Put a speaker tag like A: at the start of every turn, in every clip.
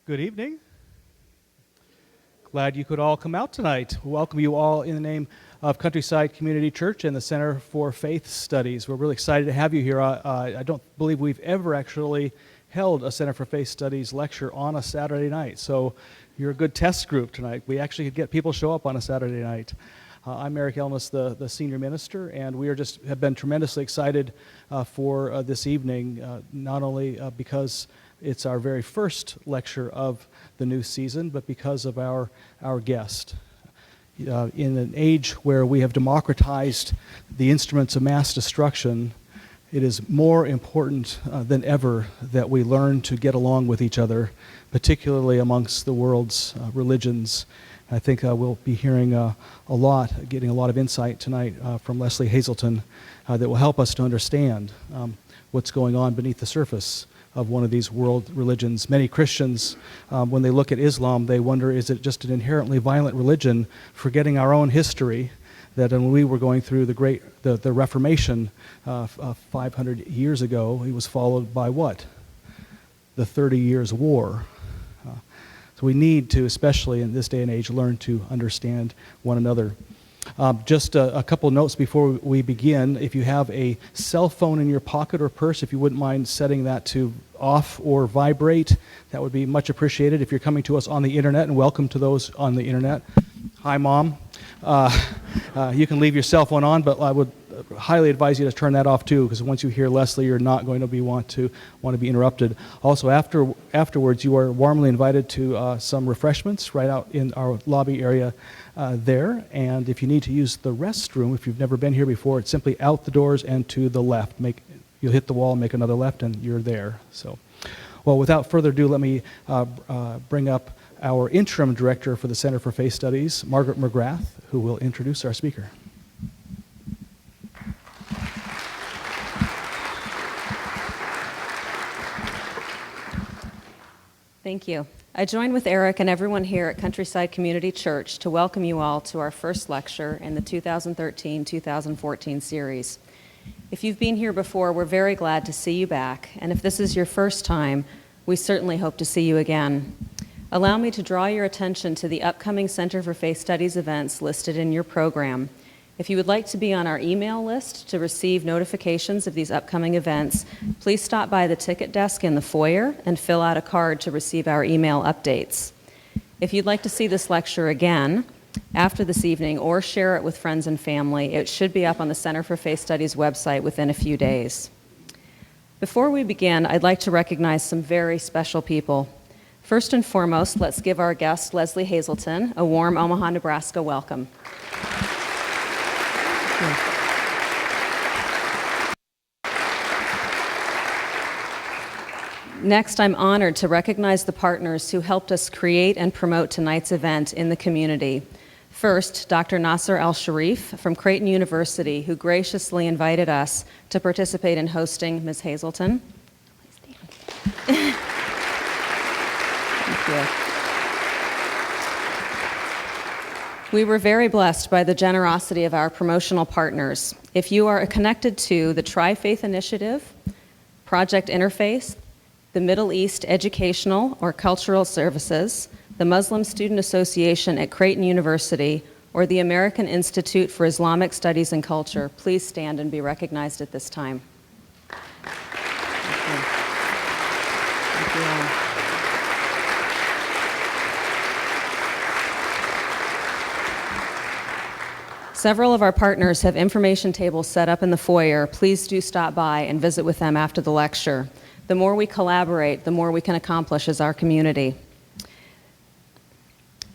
A: Good evening. Glad you could all come out tonight. Welcome you all in the name of Countryside Community Church and the Center for Faith Studies. We're really excited to have you here. I don't believe we've ever actually held a Center for Faith Studies lecture on a Saturday night, so you're a good test group tonight. We actually could get people to show up on a Saturday night. I'm Eric Elmas, the senior minister, and we have been tremendously excited for this evening, not only because it's our very first lecture of the new season, but because of our guest. In an age where we have democratized the instruments of mass destruction, it is more important than ever that we learn to get along with each other, particularly amongst the world's religions. I think we'll be hearing getting a lot of insight tonight from Lesley Hazleton that will help us to understand what's going on beneath the surface of one of these world religions. Many Christians, when they look at Islam, they wonder, is it just an inherently violent religion, forgetting our own history, that when we were going through the Reformation 500 years ago, it was followed by what? The 30 Years' War. So we need to, especially in this day and age, learn to understand one another. Just a couple notes before we begin. If you have a cell phone in your pocket or purse, if you wouldn't mind setting that to off or vibrate, that would be much appreciated. If you're coming to us on the internet, and welcome to those on the internet. Hi, Mom. You can leave your cell phone on, but I would highly advise you to turn that off too, because once you hear Lesley, you're not going to want to be interrupted. Also, afterwards, you are warmly invited to some refreshments right out in our lobby area there. And if you need to use the restroom, if you've never been here before, it's simply out the doors and to the left. You'll hit the wall, make another left, and you're there. So, well, without further ado, let me bring up our interim director for the Center for Faith Studies, Margaret McGrath, who will introduce our speaker.
B: Thank you. I join with Eric and everyone here at Countryside Community Church to welcome you all to our first lecture in the 2013-2014 series. If you've been here before, we're very glad to see you back, and if this is your first time, we certainly hope to see you again. Allow me to draw your attention to the upcoming Center for Faith Studies events listed in your program. If you would like to be on our email list to receive notifications of these upcoming events, please stop by the ticket desk in the foyer and fill out a card to receive our email updates. If you'd like to see this lecture again after this evening or share it with friends and family, it should be up on the Center for Faith Studies website within a few days. Before we begin, I'd like to recognize some very special people. First and foremost, let's give our guest, Lesley Hazleton, a warm Omaha, Nebraska welcome. Next, I'm honored to recognize the partners who helped us create and promote tonight's event in the community. First, Dr. Nasser Al-Sharif from Creighton University, who graciously invited us to participate in hosting Ms. Hazleton. Thank you. We were very blessed by the generosity of our promotional partners. If you are connected to the Tri-Faith Initiative, Project Interfaith, the Middle East Educational or Cultural Services, the Muslim Student Association at Creighton University, or the American Institute for Islamic Studies and Culture, please stand and be recognized at this time. Thank you. Thank you all. Several of our partners have information tables set up in the foyer. Please do stop by and visit with them after the lecture. The more we collaborate, the more we can accomplish as our community.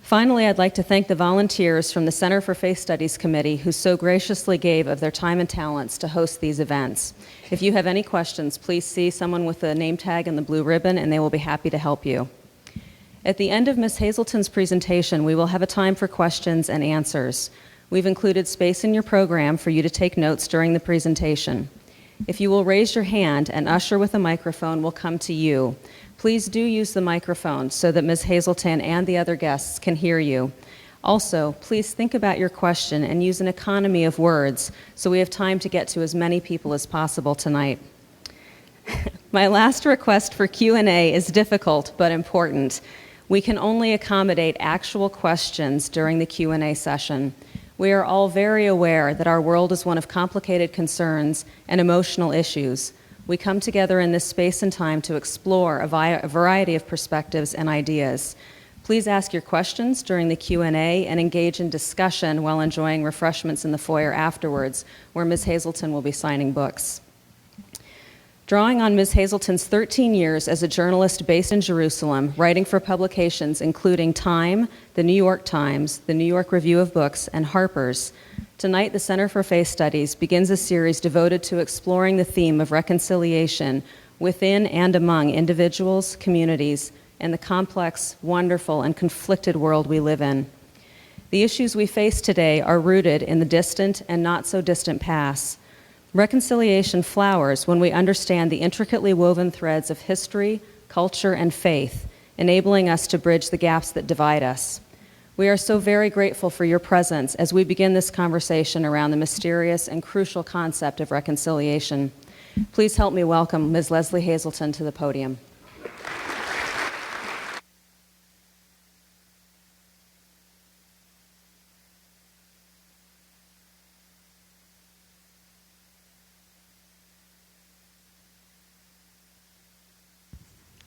B: Finally, I'd like to thank the volunteers from the Center for Faith Studies Committee who so graciously gave of their time and talents to host these events. If you have any questions, please see someone with the name tag and the blue ribbon, and they will be happy to help you. At the end of Ms. Hazleton's presentation, we will have a time for questions and answers. We've included space in your program for you to take notes during the presentation. If you will raise your hand, an usher with a microphone will come to you. Please do use the microphone so that Ms. Hazleton and the other guests can hear you. Also, please think about your question and use an economy of words so we have time to get to as many people as possible tonight. My last request for Q&A is difficult but important. We can only accommodate actual questions during the Q&A session. We are all very aware that our world is one of complicated concerns and emotional issues. We come together in this space and time to explore a variety of perspectives and ideas. Please ask your questions during the Q&A and engage in discussion while enjoying refreshments in the foyer afterwards, where Ms. Hazleton will be signing books. Drawing on Ms. Hazleton's 13 years as a journalist based in Jerusalem, writing for publications including Time, the New York Times, the New York Review of Books, and Harper's, tonight the Center for Faith Studies begins a series devoted to exploring the theme of reconciliation within and among individuals, communities, and the complex, wonderful, and conflicted world we live in. The issues we face today are rooted in the distant and not so distant past. Reconciliation flowers when we understand the intricately woven threads of history, culture, and faith, enabling us to bridge the gaps that divide us. We are so very grateful for your presence as we begin this conversation around the mysterious and crucial concept of reconciliation. Please help me welcome Ms. Lesley Hazleton to the podium.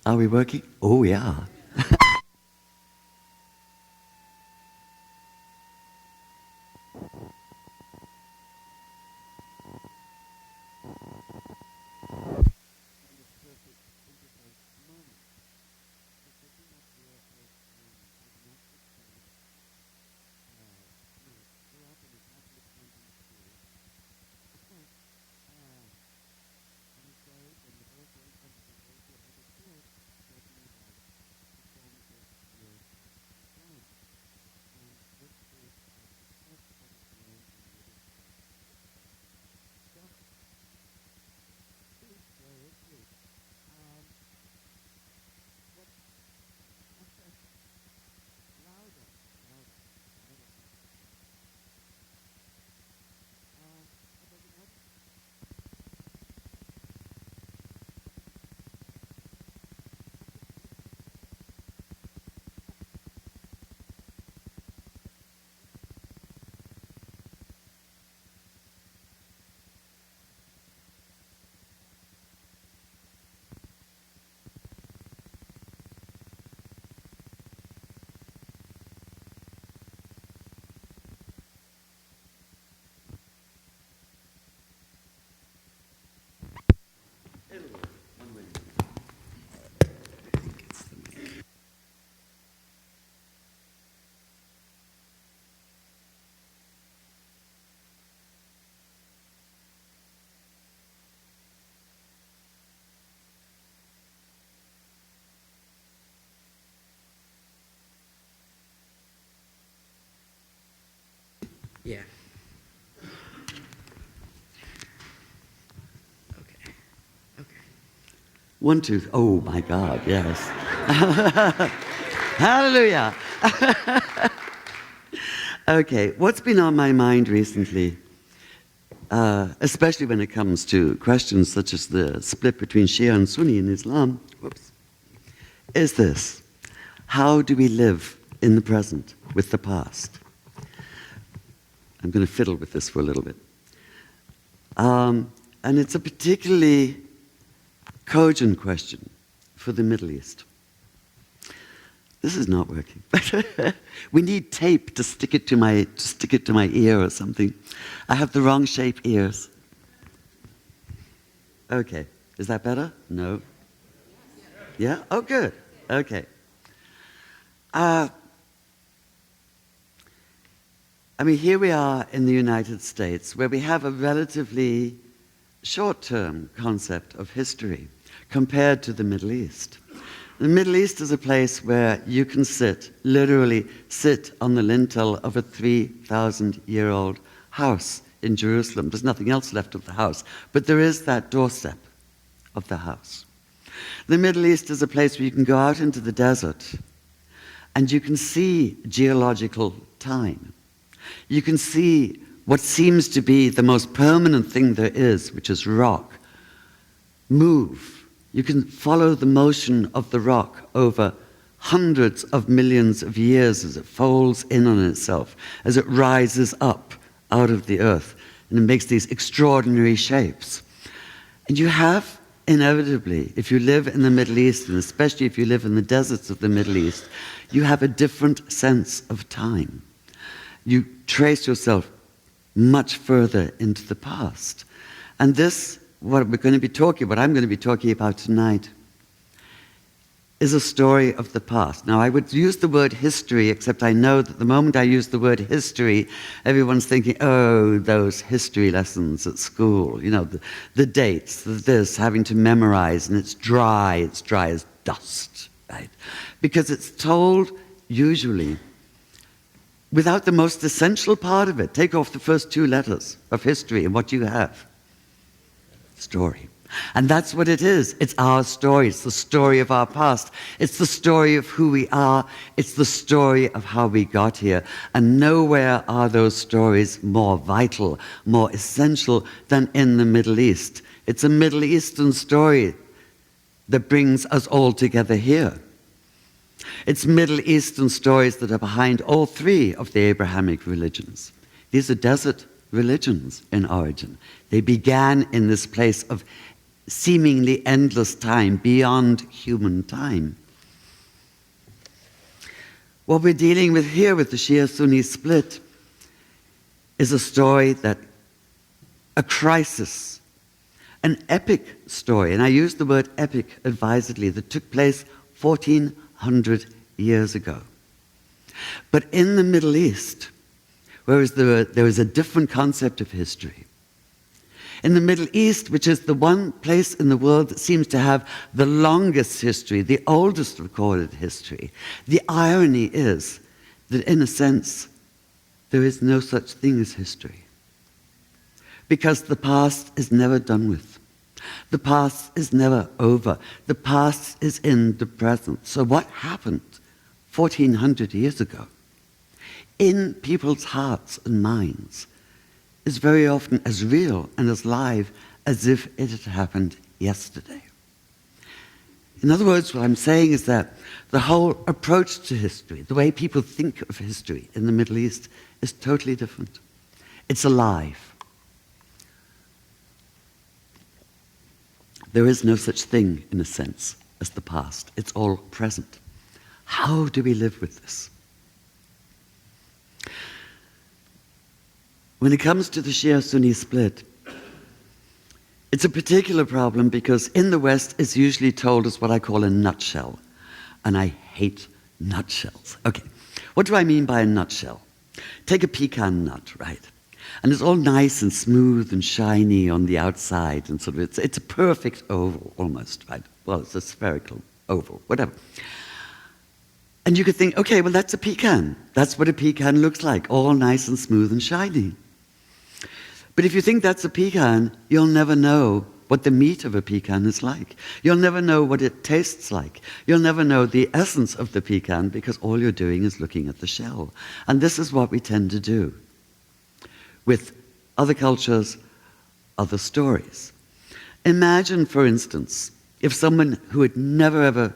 C: Are we working? Oh, yeah. Yeah. Okay. Okay. 1, 2. Oh my God, yes. Hallelujah. Okay, what's been on my mind recently, especially when it comes to questions such as the split between Shia and Sunni in Islam, is this: how do we live in the present with the past? I'm going to fiddle with this for a little bit. And it's a particularly cogent question for the Middle East. This is not working. We need tape to stick it to my ear or something. I have the wrong shape ears. Okay, is that better? No? Yeah? Oh, good. Okay. I mean, here we are in the United States, where we have a relatively short-term concept of history compared to the Middle East. The Middle East is a place where you can literally sit on the lintel of a 3,000-year-old house in Jerusalem. There's nothing else left of the house, but there is that doorstep of the house. The Middle East is a place where you can go out into the desert and you can see geological time. You can see what seems to be the most permanent thing there is, which is rock, move You can follow the motion of the rock over hundreds of millions of years as it folds in on itself, as it rises up out of the earth, and it makes these extraordinary shapes. And you have, inevitably, if you live in the Middle East, and especially if you live in the deserts of the Middle East, you have a different sense of time. You trace yourself much further into the past. And this, what I'm going to be talking about tonight, is a story of the past. Now, I would use the word history, except I know that the moment I use the word history, everyone's thinking, oh, those history lessons at school, you know, the dates, this, having to memorize, and it's dry as dust, right? Because it's told, usually, without the most essential part of it. Take off the first two letters of history, and what you have? Story. And that's what it is. It's our story. It's the story of our past. It's the story of who we are. It's the story of how we got here. And nowhere are those stories more vital, more essential than in the Middle East. It's a Middle Eastern story that brings us all together here. It's Middle Eastern stories that are behind all three of the Abrahamic religions. These are desert religions in origin. They began in this place of seemingly endless time, beyond human time. What we're dealing with here with the Shia-Sunni split is a story that, a crisis, an epic story, and I use the word epic advisedly, that took place 1400 years ago. But in the Middle East, whereas there is a different concept of history, in the Middle East, which is the one place in the world that seems to have the longest history, the oldest recorded history, the irony is that, in a sense, there is no such thing as history. Because the past is never done with. The past is never over. The past is in the present. So what happened 1400 years ago in people's hearts and minds is very often as real and as live as if it had happened yesterday. In other words, what I'm saying is that the whole approach to history, the way people think of history in the Middle East, is totally different. It's alive. There is no such thing, in a sense, as the past. It's all present. How do we live with this? When it comes to the Shia-Sunni split, it's a particular problem because in the West it's usually told as what I call a nutshell. And I hate nutshells. Okay, what do I mean by a nutshell? Take a pecan nut, right? And it's all nice and smooth and shiny on the outside, and sort of it's a perfect oval almost, right? Well, it's a spherical oval, whatever. And you could think, okay, well, that's a pecan. That's what a pecan looks like, all nice and smooth and shiny. But if you think that's a pecan, you'll never know what the meat of a pecan is like. You'll never know what it tastes like. You'll never know the essence of the pecan because all you're doing is looking at the shell. And this is what we tend to do with other cultures, other stories. Imagine, for instance, if someone who had never ever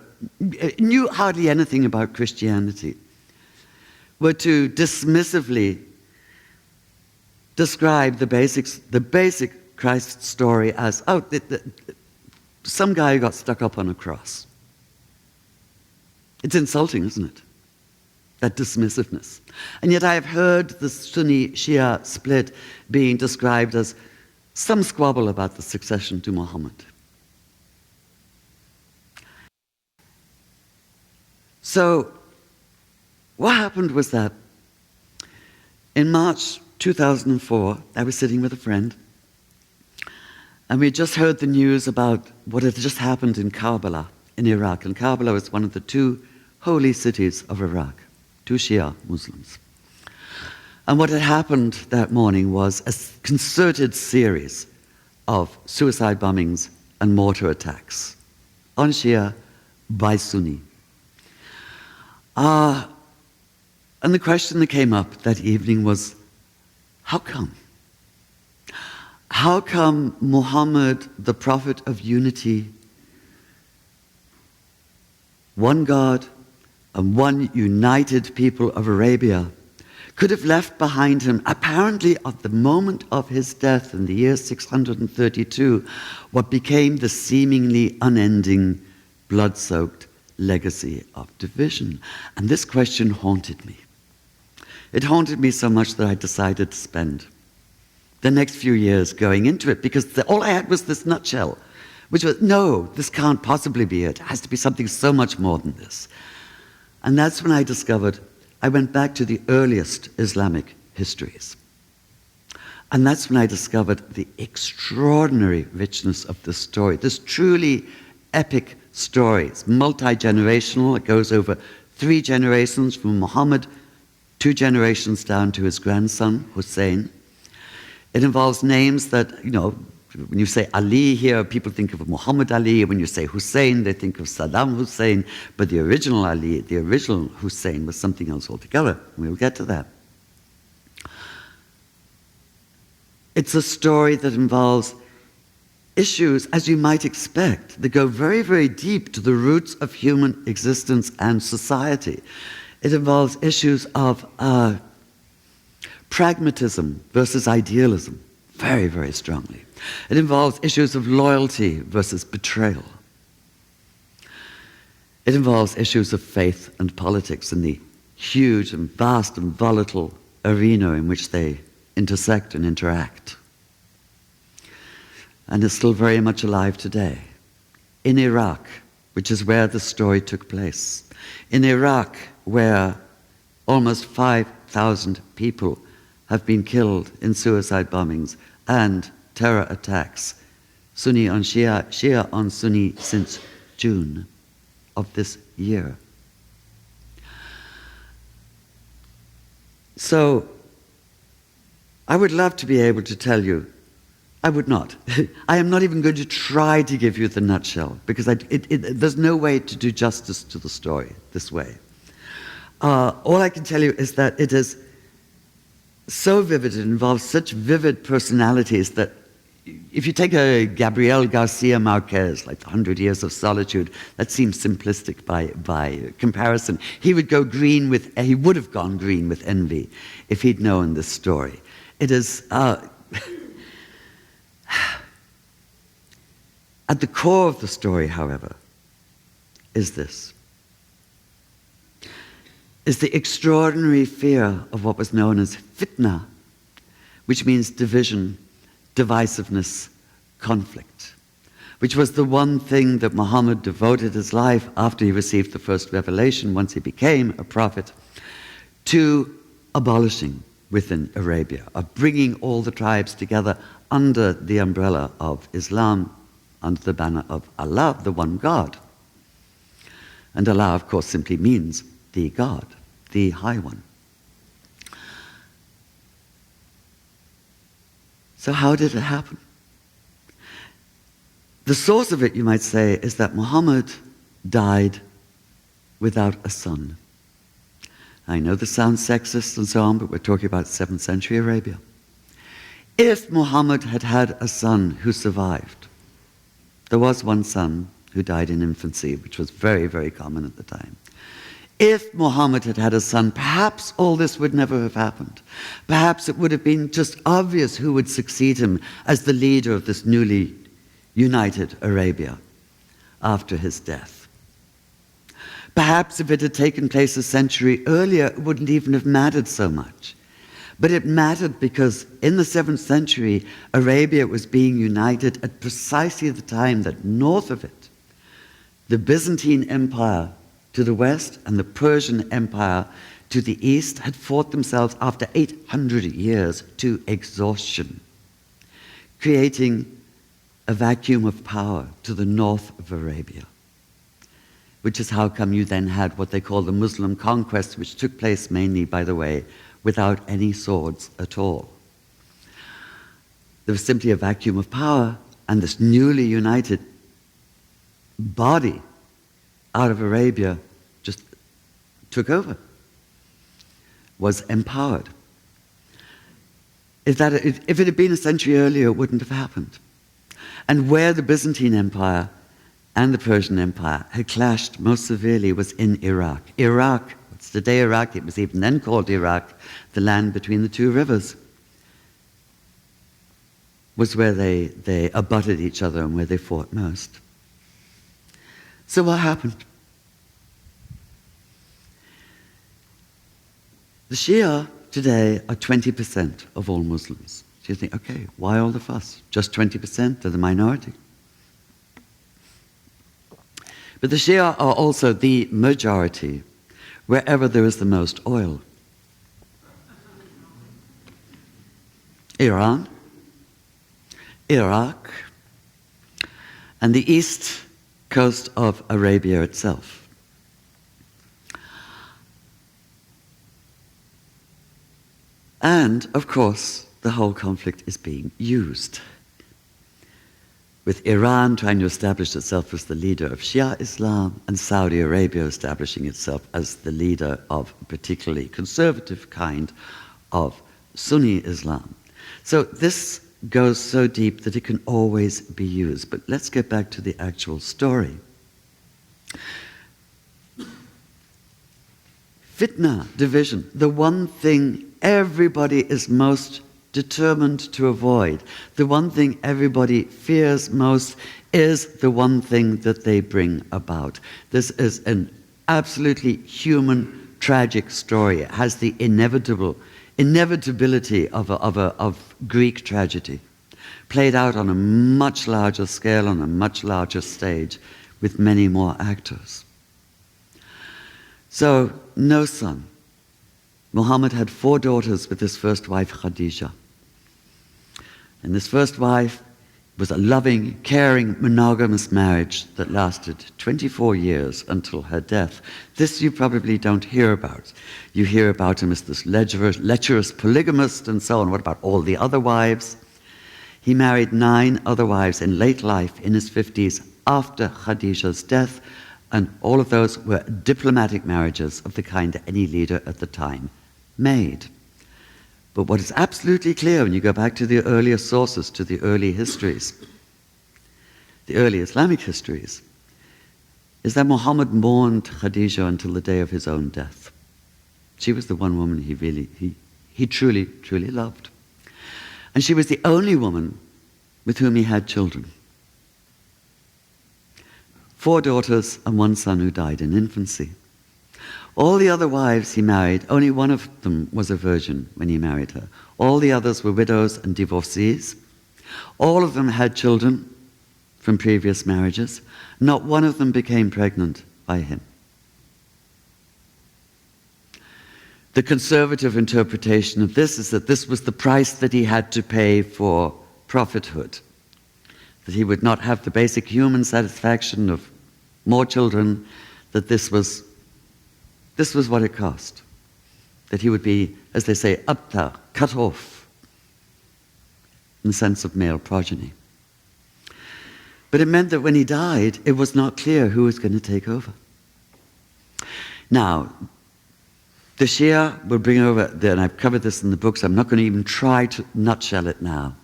C: knew hardly anything about Christianity were to dismissively describe the basic Christ story as, some guy who got stuck up on a cross. It's insulting, isn't it? That dismissiveness. And yet I have heard the Sunni-Shia split being described as some squabble about the succession to Muhammad. So what happened was that in March 2004, I was sitting with a friend, and we had just heard the news about what had just happened in Karbala, in Iraq. And Karbala was one of the two holy cities of Iraq, two Shia Muslims. And what had happened that morning was a concerted series of suicide bombings and mortar attacks on Shia by Sunni. And the question that came up that evening was, how come? How come Muhammad, the prophet of unity, one God and one united people of Arabia, could have left behind him, apparently at the moment of his death in the year 632, what became the seemingly unending, blood-soaked legacy of division. And this question haunted me. It haunted me so much that I decided to spend the next few years going into it, because all I had was this nutshell, which was, no, this can't possibly be it. It has to be something so much more than this. And that's when I discovered, I went back to the earliest Islamic histories. And that's when I discovered the extraordinary richness of this story, this truly epic story. It's multi-generational. It goes over 3 generations, from Muhammad, 2 generations down to his grandson, Hussein. It involves names that, when you say Ali here, people think of Muhammad Ali. When you say Hussein, they think of Saddam Hussein. But the original Ali, the original Hussein, was something else altogether. We'll get to that. It's a story that involves issues, as you might expect, that go very, very deep to the roots of human existence and society. It involves issues of pragmatism versus idealism, very, very strongly. It involves issues of loyalty versus betrayal. It involves issues of faith and politics in the huge and vast and volatile arena in which they intersect and interact. And is still very much alive today. In Iraq, which is where the story took place. In Iraq, where almost 5,000 people have been killed in suicide bombings and terror attacks, Sunni on Shia, Shia on Sunni, since June of this year. So, I would love to be able to tell you, I would not. I am not even going to try to give you the nutshell, because there's no way to do justice to the story this way. All I can tell you is that it is so vivid, it involves such vivid personalities that if you take a Gabriel Garcia Marquez, like 100 Years of Solitude, that seems simplistic by comparison. He would he would have gone green with envy if he'd known this story. It is, at the core of the story, however, is this. Is the extraordinary fear of what was known as fitna, which means division, divisiveness, conflict, which was the one thing that Muhammad devoted his life after he received the first revelation, once he became a prophet, to abolishing within Arabia, of bringing all the tribes together under the umbrella of Islam, under the banner of Allah, the one God. And Allah, of course, simply means the God, the High One. So how did it happen? The source of it, you might say, is that Muhammad died without a son. I know this sounds sexist and so on, but we're talking about 7th century Arabia. If Muhammad had had a son who survived, there was one son who died in infancy, which was very, very common at the time. If Muhammad had had a son, perhaps all this would never have happened. Perhaps it would have been just obvious who would succeed him as the leader of this newly united Arabia after his death. Perhaps if it had taken place a century earlier, it wouldn't even have mattered so much. But it mattered because in the 7th century, Arabia was being united at precisely the time that north of it, the Byzantine Empire to the west and the Persian Empire to the east had fought themselves after 800 years to exhaustion, creating a vacuum of power to the north of Arabia, which is how come you then had what they call the Muslim conquest, which took place mainly, by the way, without any swords at all. There was simply a vacuum of power, and this newly united body out of Arabia just took over, was empowered. If it had been a century earlier, it wouldn't have happened. And where the Byzantine Empire and the Persian Empire had clashed most severely was in Iraq. Iraq, it's today Iraq, it was even then called Iraq, the land between the two rivers, was where they abutted each other and where they fought most. So what happened? The Shia today are 20% of all Muslims. So you think, okay, why all the fuss? Just 20%, they're the minority. But the Shia are also the majority wherever there is the most oil. Iran, Iraq, and the east coast of Arabia itself. And, of course, the whole conflict is being used, with Iran trying to establish itself as the leader of Shia Islam and Saudi Arabia establishing itself as the leader of a particularly conservative kind of Sunni Islam. So this goes so deep that it can always be used. But let's get back to the actual story. Fitna, division, the one thing everybody is most determined to avoid, the one thing everybody fears most, is the one thing that they bring about. This is an absolutely human, tragic story. It has the inevitability of Greek tragedy, played out on a much larger scale, on a much larger stage, with many more actors. So, no son. Muhammad had 4 daughters with his first wife, Khadija. And this first wife was a loving, caring, monogamous marriage that lasted 24 years until her death. This you probably don't hear about. You hear about him as this lecherous polygamist and so on. What about all the other wives? He married 9 other wives in late life, in his 50s, after Khadija's death, and all of those were diplomatic marriages of the kind that any leader at the time made. But what is absolutely clear when you go back to the earlier sources, to the early histories, the early Islamic histories, is that Muhammad mourned Khadija until the day of his own death. She was the one woman he truly, truly loved. And she was the only woman with whom he had children. 4 daughters and 1 son who died in infancy. All the other wives he married, only one of them was a virgin when he married her. All the others were widows and divorcees. All of them had children from previous marriages. Not one of them became pregnant by him. The conservative interpretation of this is that this was the price that he had to pay for prophethood, that he would not have the basic human satisfaction of more children, that this was what it cost, that he would be, as they say, abtar, cut off, in the sense of male progeny. But it meant that when he died, it was not clear who was going to take over. Now, the Shia will bring over, and I've covered this in the book, so I'm not going to even try to nutshell it now,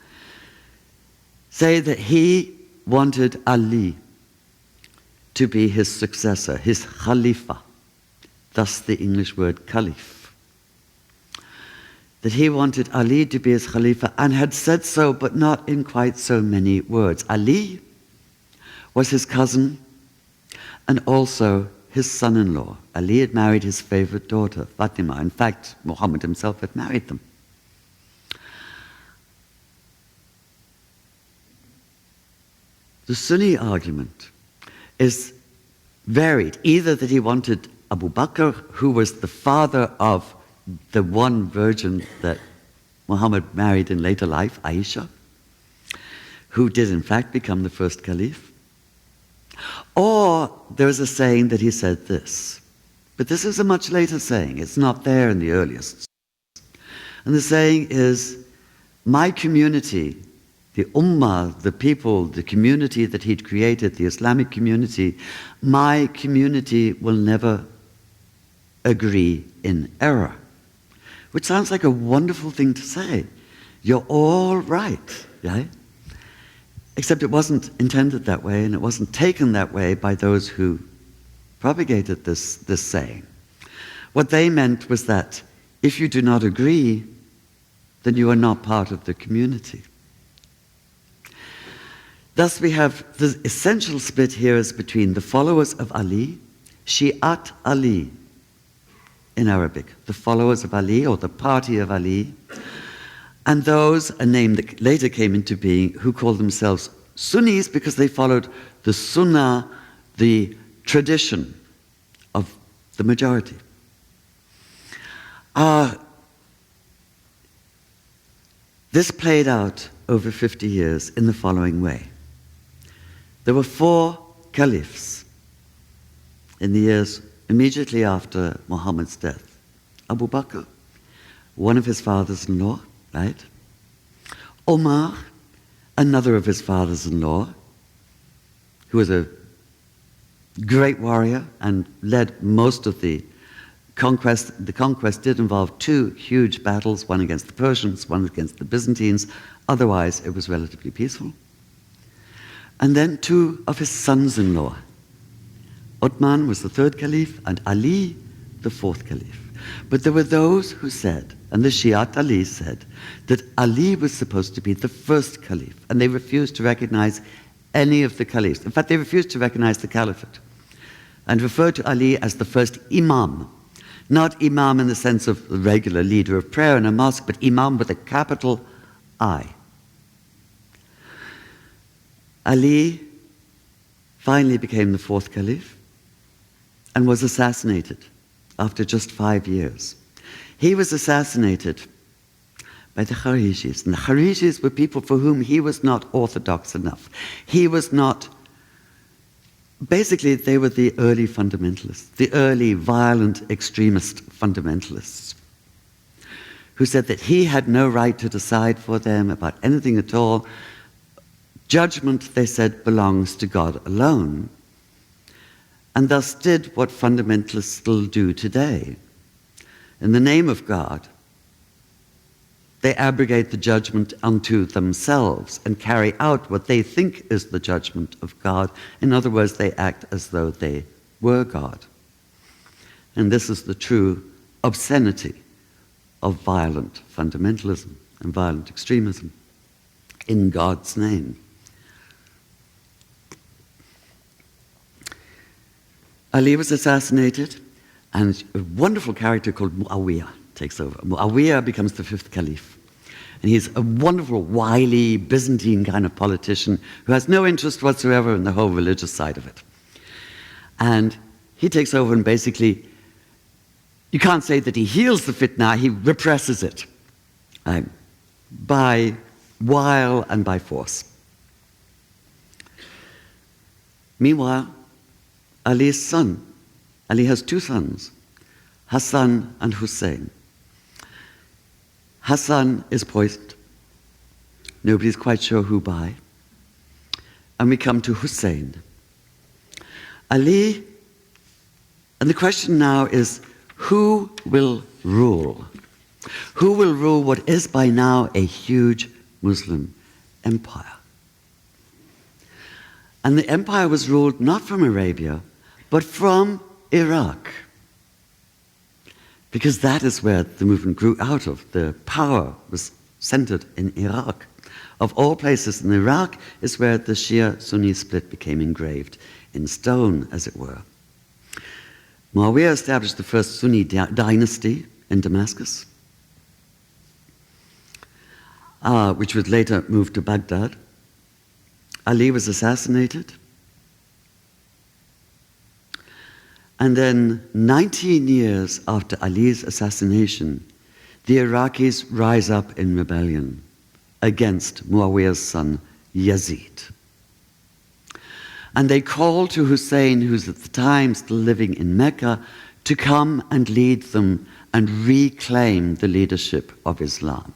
C: say that he wanted Ali to be his successor, his Khalifa, thus the English word Caliph. That he wanted Ali to be his Khalifa and had said so, but not in quite so many words. Ali was his cousin and also his son-in-law. Ali had married his favorite daughter, Fatima. In fact, Muhammad himself had married them. The Sunni argument is varied. Either that he wanted Abu Bakr, who was the father of the one virgin that Muhammad married in later life, Aisha, who did in fact become the first caliph. Or there's a saying that he said this. But this is a much later saying. It's not there in the earliest. And the saying is, my community, the ummah, the people, the community that he'd created, the Islamic community, my community will never agree in error. Which sounds like a wonderful thing to say. You're all right, right? Except it wasn't intended that way, and it wasn't taken that way by those who propagated this saying. What they meant was that if you do not agree, then you are not part of the community. Thus we have the essential split here is between the followers of Ali, Shi'at Ali in Arabic, the followers of Ali or the party of Ali, and those, a name that later came into being, who called themselves Sunnis because they followed the Sunnah, the tradition of the majority. This played out over 50 years in the following way. There were 4 caliphs in the years immediately after Muhammad's death. Abu Bakr, one of his fathers-in-law, right? Omar, another of his fathers-in-law, who was a great warrior and led most of the conquest. The conquest did involve 2 huge battles, one against the Persians, one against the Byzantines. Otherwise, it was relatively peaceful. And then 2 of his sons-in-law. Uthman was the 3rd caliph, and Ali, the 4th caliph. But there were those who said, and the Shi'at Ali said, that Ali was supposed to be the 1st caliph, and they refused to recognize any of the caliphs. In fact, they refused to recognize the caliphate, and referred to Ali as the 1st imam. Not imam in the sense of the regular leader of prayer in a mosque, but imam with a capital I. Ali finally became the 4th caliph and was assassinated after just 5 years. He was assassinated by the Kharijis. And the Kharijis were people for whom he was not orthodox enough. He was not... Basically, they were the early fundamentalists, the early violent extremist fundamentalists, who said that he had no right to decide for them about anything at all. Judgment, they said, belongs to God alone, and thus did what fundamentalists still do today. In the name of God, they abrogate the judgment unto themselves and carry out what they think is the judgment of God. In other words, they act as though they were God. And this is the true obscenity of violent fundamentalism and violent extremism in God's name. Ali was assassinated, and a wonderful character called Muawiyah takes over. Muawiyah becomes the 5th caliph. And he's a wonderful, wily, Byzantine kind of politician who has no interest whatsoever in the whole religious side of it. And he takes over and basically, you can't say that he heals the fitna, he represses it by wile and by force. Meanwhile, Ali's son, Ali has 2 sons, Hassan and Hussein. Hassan is poisoned. Nobody's quite sure who by. And we come to Hussein. Ali, and the question now is, who will rule? Who will rule what is by now a huge Muslim empire? And the empire was ruled not from Arabia, but from Iraq. Because that is where the movement grew out of. The power was centered in Iraq. Of all places in Iraq is where the Shia-Sunni split became engraved in stone, as it were. Muawiyah established the first Sunni dynasty in Damascus, which would later move to Baghdad. Ali was assassinated. And then 19 years after Ali's assassination, the Iraqis rise up in rebellion against Muawiyah's son, Yazid. And they call to Hussein, who's at the time still living in Mecca, to come and lead them and reclaim the leadership of Islam.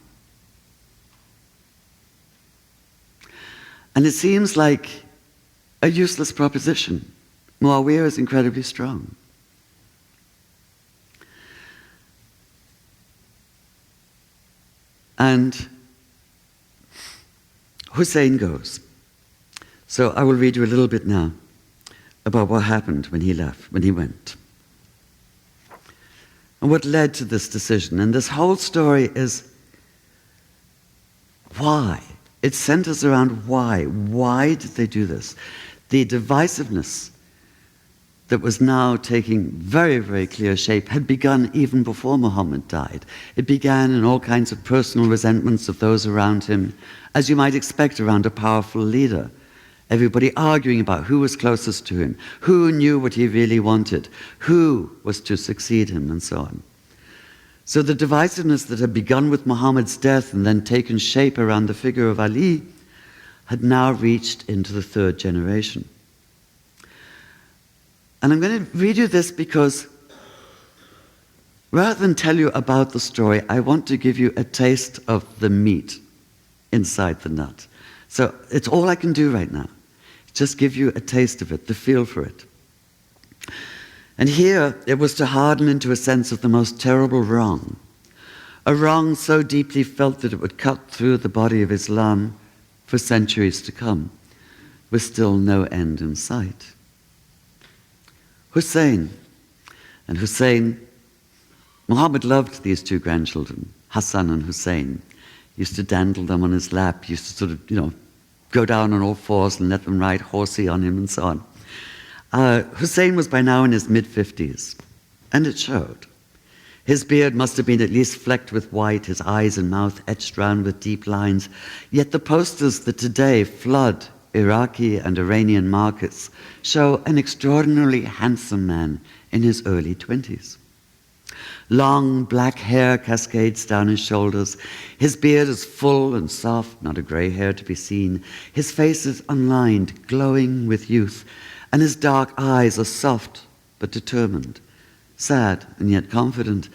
C: And it seems like a useless proposition. Muawiyah is incredibly strong. And Hussein goes. So I will read you a little bit now about what happened when he left, when he went. And what led to this decision. And this whole story is why. It centers around why. Why did they do this? The divisiveness that was now taking very, very clear shape had begun even before Muhammad died. It began in all kinds of personal resentments of those around him, as you might expect around a powerful leader. Everybody arguing about who was closest to him, who knew what he really wanted, who was to succeed him, and so on. So the divisiveness that had begun with Muhammad's death and then taken shape around the figure of Ali had now reached into the third generation. And I'm going to read you this because rather than tell you about the story, I want to give you a taste of the meat inside the nut. So it's all I can do right now. Just give you a taste of it, the feel for it. And here it was to harden into a sense of the most terrible wrong. A wrong so deeply felt that it would cut through the body of Islam for centuries to come, with still no end in sight. Hussein. And Hussein, Muhammad loved these two grandchildren, Hassan and Hussein. He used to dandle them on his lap, he used to sort of, go down on all fours and let them ride horsey on him and so on. Hussein was by now in his mid-50s, and it showed. His beard must have been at least flecked with white, his eyes and mouth etched round with deep lines. Yet the posters that today flood Iraqi and Iranian markets show an extraordinarily handsome man in his early 20s. Long black hair cascades down his shoulders. His beard is full and soft, not a grey hair to be seen. His face is unlined, glowing with youth, and his dark eyes are soft but determined, sad and yet confident,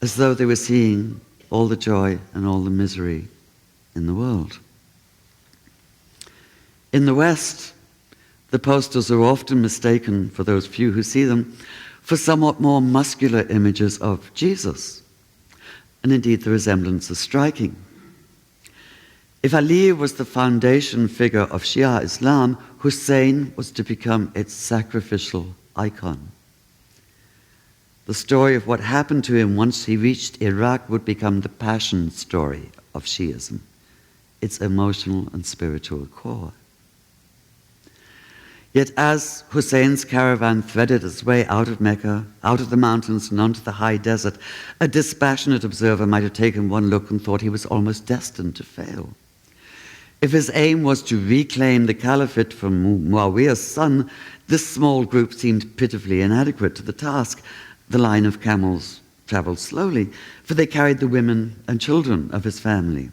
C: as though they were seeing all the joy and all the misery in the world. In the West, the posters are often mistaken, for those few who see them, for somewhat more muscular images of Jesus. And indeed, the resemblance is striking. If Ali was the foundation figure of Shia Islam, Hussein was to become its sacrificial icon. The story of what happened to him once he reached Iraq would become the passion story of Shiism, its emotional and spiritual core. Yet as Hussein's caravan threaded its way out of Mecca, out of the mountains and onto the high desert, a dispassionate observer might have taken one look and thought he was almost destined to fail. If his aim was to reclaim the caliphate from Muawiyah's son, this small group seemed pitifully inadequate to the task. The line of camels traveled slowly, for they carried the women and children of his family,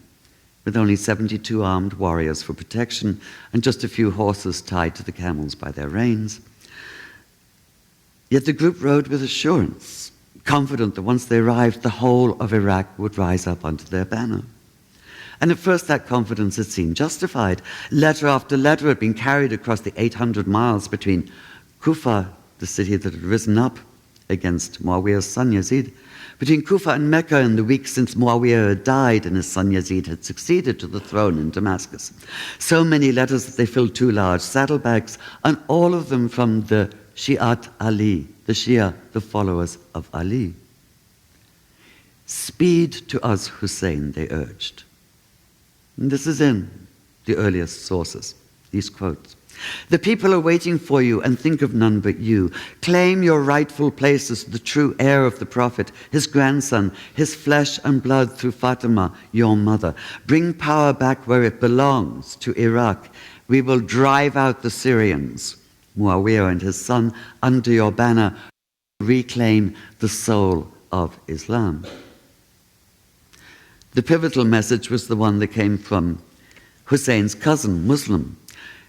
C: with only 72 armed warriors for protection and just a few horses tied to the camels by their reins. Yet the group rode with assurance, confident that once they arrived, the whole of Iraq would rise up under their banner. And at first that confidence had seemed justified. Letter after letter had been carried across the 800 miles between Kufa, the city that had risen up against Muawiyah's son Yazid, between Kufa and Mecca in the weeks since Muawiyah had died and his son Yazid had succeeded to the throne in Damascus. So many letters that they filled 2 large saddlebags, and all of them from the Shi'at Ali, the Shia, the followers of Ali. Speed to us, Hussein, they urged. And this is in the earliest sources, these quotes. The people are waiting for you and think of none but you. Claim your rightful place as the true heir of the Prophet, his grandson, his flesh and blood through Fatima, your mother. Bring power back where it belongs, to Iraq. We will drive out the Syrians, Muawiyah and his son, under your banner. Reclaim the soul of Islam. The pivotal message was the one that came from Hussein's cousin, Muslim,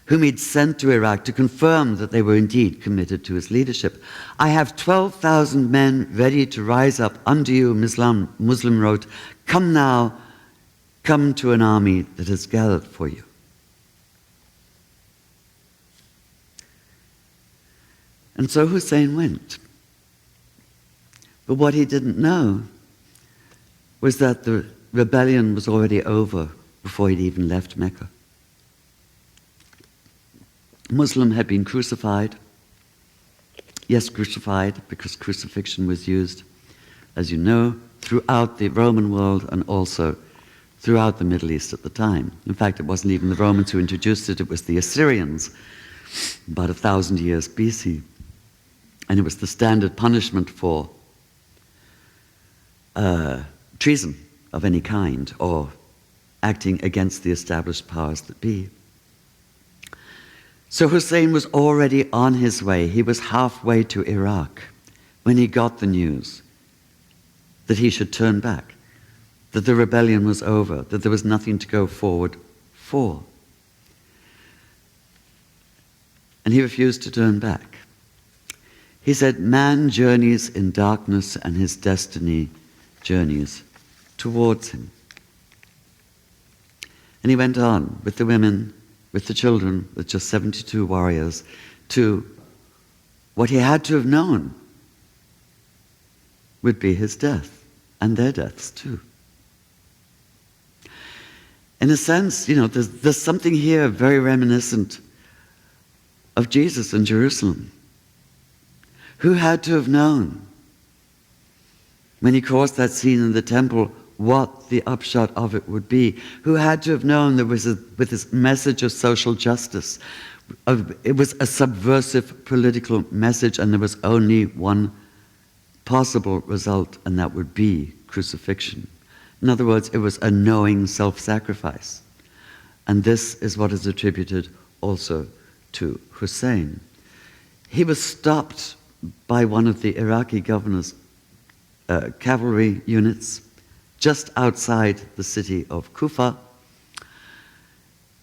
C: whom he'd sent to Iraq to confirm that they were indeed committed to his leadership. I have 12,000 men ready to rise up under you, Muslim wrote. Come now, come to an army that has gathered for you. And so Hussein went. But what he didn't know was that the rebellion was already over before he'd even left Mecca. Muslim had been crucified. Yes, crucified, because crucifixion was used, as you know, throughout the Roman world and also throughout the Middle East at the time. In fact, it wasn't even the Romans who introduced it, it was the Assyrians, about 1,000 years BC. And it was the standard punishment for treason of any kind or acting against the established powers that be. So Hussein was already on his way. He was halfway to Iraq when he got the news that he should turn back, that the rebellion was over, that there was nothing to go forward for. And he refused to turn back. He said, "Man journeys in darkness and his destiny journeys towards him." And he went on with the women, with the children, with just 72 warriors, to what he had to have known would be his death, and their deaths too. In a sense, there's something here very reminiscent of Jesus in Jerusalem. Who had to have known when he caused that scene in the temple what the upshot of it would be? Who had to have known there was with this message of social justice, it was a subversive political message, and there was only one possible result, and that would be crucifixion. In other words, it was a knowing self-sacrifice. And this is what is attributed also to Hussein. He was stopped by one of the Iraqi governor's cavalry units just outside the city of Kufa,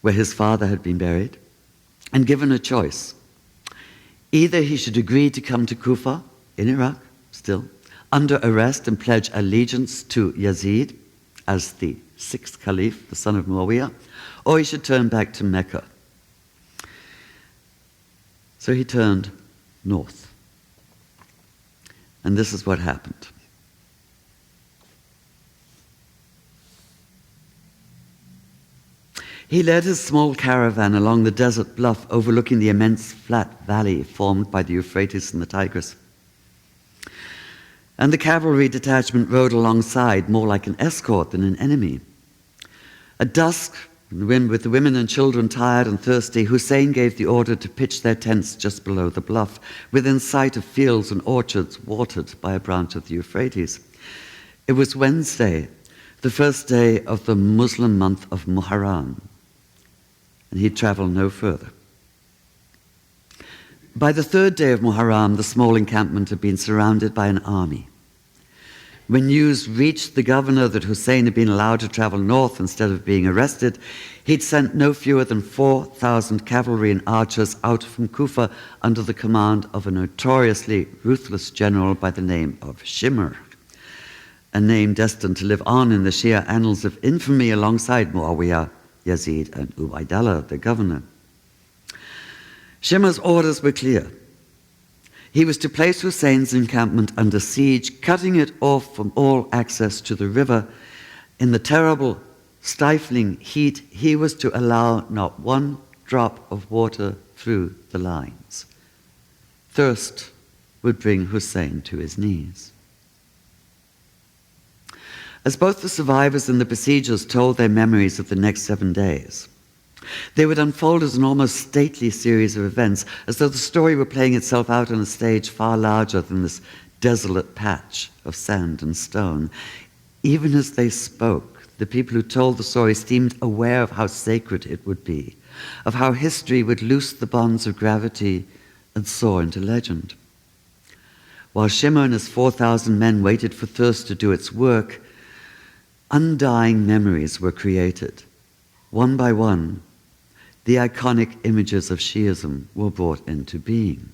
C: where his father had been buried, and given a choice. Either he should agree to come to Kufa, in Iraq still, under arrest and pledge allegiance to Yazid as the sixth caliph, the son of Muawiyah, or he should turn back to Mecca. So he turned north. And this is what happened. He led his small caravan along the desert bluff overlooking the immense flat valley formed by the Euphrates and the Tigris. And the cavalry detachment rode alongside, more like an escort than an enemy. At dusk, with the women and children tired and thirsty, Hussein gave the order to pitch their tents just below the bluff, within sight of fields and orchards watered by a branch of the Euphrates. It was Wednesday, the first day of the Muslim month of Muharram, and he traveled no further. By the third day of Muharram, the small encampment had been surrounded by an army. When news reached the governor that Hussein had been allowed to travel north instead of being arrested, he'd sent no fewer than 4,000 cavalry and archers out from Kufa under the command of a notoriously ruthless general by the name of Shimr, a name destined to live on in the Shia annals of infamy alongside Muawiyah, Yazid, and Ubaydallah, the governor. Shimr's orders were clear. He was to place Hussein's encampment under siege, cutting it off from all access to the river. In the terrible, stifling heat, he was to allow not one drop of water through the lines. Thirst would bring Hussein to his knees. As both the survivors and the besiegers told their memories of the next 7 days, they would unfold as an almost stately series of events, as though the story were playing itself out on a stage far larger than this desolate patch of sand and stone. Even as they spoke, the people who told the story seemed aware of how sacred it would be, of how history would loose the bonds of gravity and soar into legend. While Shimr and his 4,000 men waited for thirst to do its work, undying memories were created. One by one, the iconic images of Shiism were brought into being.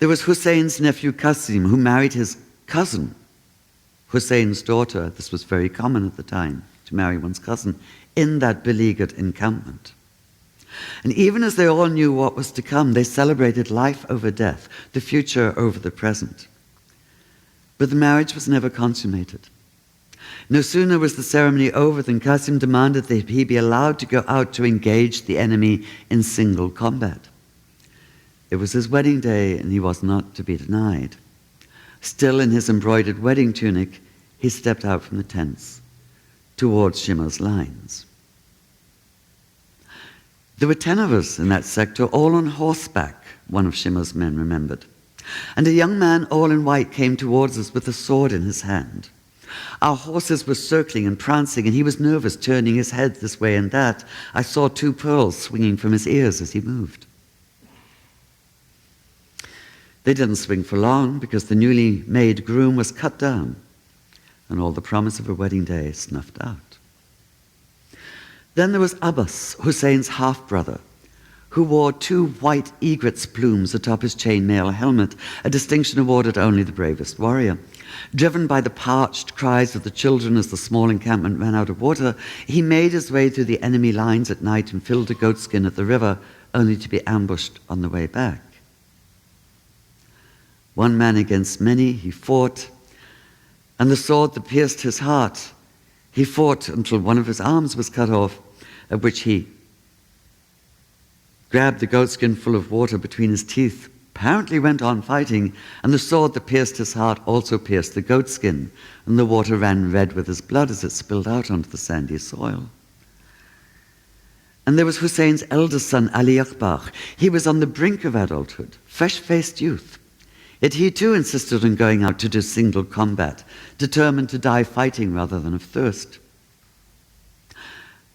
C: There was Hussein's nephew Qasim, who married his cousin, Hussein's daughter. This was very common at the time, to marry one's cousin, in that beleaguered encampment. And even as they all knew what was to come, they celebrated life over death, the future over the present. But the marriage was never consummated. No sooner was the ceremony over than Qasim demanded that he be allowed to go out to engage the enemy in single combat. It was his wedding day, and he was not to be denied. Still in his embroidered wedding tunic, he stepped out from the tents towards Shimmer's lines. There were 10 of us in that sector, all on horseback, one of Shimmer's men remembered. And a young man all in white came towards us with a sword in his hand. Our horses were circling and prancing, and he was nervous, turning his head this way and that. I saw 2 pearls swinging from his ears as he moved. They didn't swing for long, because the newly made groom was cut down, and all the promise of a wedding day snuffed out. Then there was Abbas, Hussein's half-brother, who wore 2 white egret's plumes atop his chainmail helmet, a distinction awarded only the bravest warrior. Driven by the parched cries of the children as the small encampment ran out of water, he made his way through the enemy lines at night and filled a goatskin at the river, only to be ambushed on the way back. One man against many, he fought, and the sword that pierced his heart, he fought until one of his arms was cut off, at which he grabbed the goatskin full of water between his teeth, apparently went on fighting, and the sword that pierced his heart also pierced the goatskin, and the water ran red with his blood as it spilled out onto the sandy soil. And there was Hussein's eldest son, Ali Akbar. He was on the brink of adulthood, fresh-faced youth. Yet he too insisted on going out to do single combat, determined to die fighting rather than of thirst.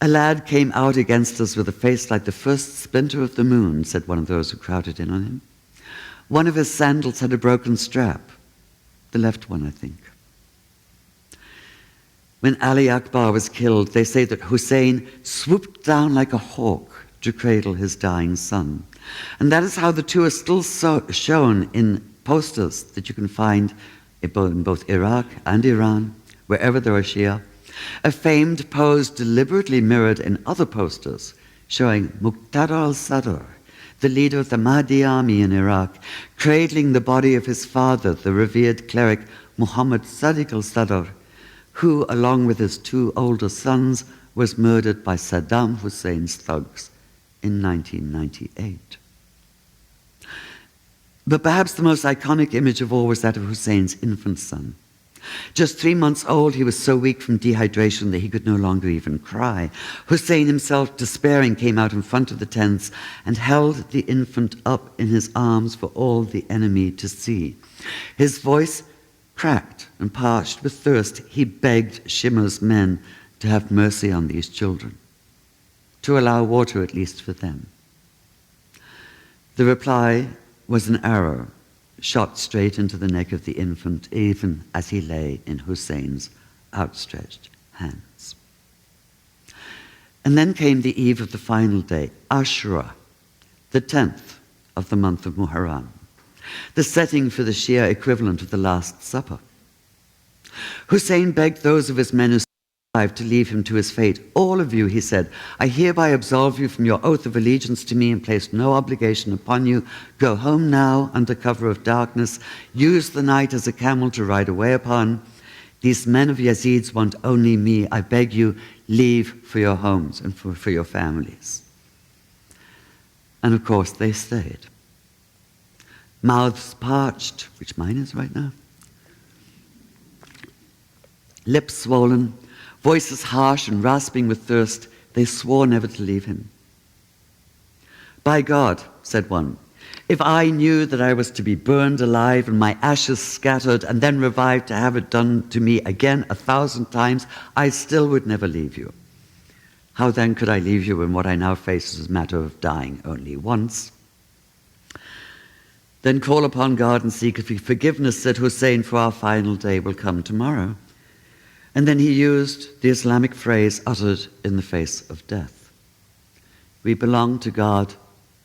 C: A lad came out against us with a face like the first splinter of the moon, said one of those who crowded in on him. One of his sandals had a broken strap, the left one, I think. When Ali Akbar was killed, they say that Hussein swooped down like a hawk to cradle his dying son. And that is how the two are still shown in posters that you can find in both Iraq and Iran, wherever there are Shia. A famed pose deliberately mirrored in other posters showing Muqtada al-Sadr, the leader of the Mahdi army in Iraq, cradling the body of his father, the revered cleric Muhammad Sadiq al-Sadr, who, along with his 2 older sons, was murdered by Saddam Hussein's thugs in 1998. But perhaps the most iconic image of all was that of Hussein's infant son. Just 3 months old, he was so weak from dehydration that he could no longer even cry. Hussein himself, despairing, came out in front of the tents and held the infant up in his arms for all the enemy to see. His voice cracked and parched with thirst. He begged Shimmer's men to have mercy on these children, to allow water at least for them. The reply was an arrow shot straight into the neck of the infant, even as he lay in Hussein's outstretched hands. And then came the eve of the final day, Ashura, the 10th of the month of Muharram, the setting for the Shia equivalent of the Last Supper. Hussein begged those of his men who survived to leave him to his fate. All of you, he said, I hereby absolve you from your oath of allegiance to me and place no obligation upon you. Go home now under cover of darkness. Use the night as a camel to ride away upon. These men of Yazid's want only me. I beg you, leave for your homes and for your families. And of course, they stayed. Mouths parched, which mine is right now. Lips swollen, voices harsh and rasping with thirst, they swore never to leave him. By God, said one, if I knew that I was to be burned alive and my ashes scattered and then revived to have it done to me again 1,000 times, I still would never leave you. How then could I leave you when what I now face is a matter of dying only once? Then call upon God and seek forgiveness, said Hussein, for our final day will come tomorrow. And then he used the Islamic phrase uttered in the face of death. We belong to God,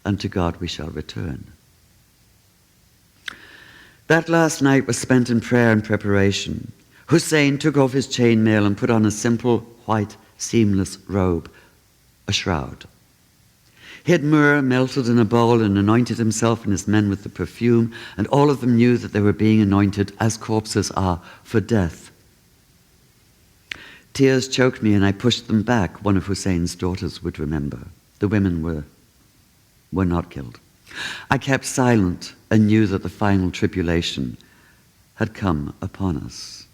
C: and to God we shall return. That last night was spent in prayer and preparation. Hussein took off his chainmail and put on a simple, white, seamless robe, a shroud. He had myrrh melted in a bowl and anointed himself and his men with the perfume, and all of them knew that they were being anointed, as corpses are, for death. Tears choked me and I pushed them back, one of Hussein's daughters would remember. The women were not killed. I kept silent and knew that the final tribulation had come upon us.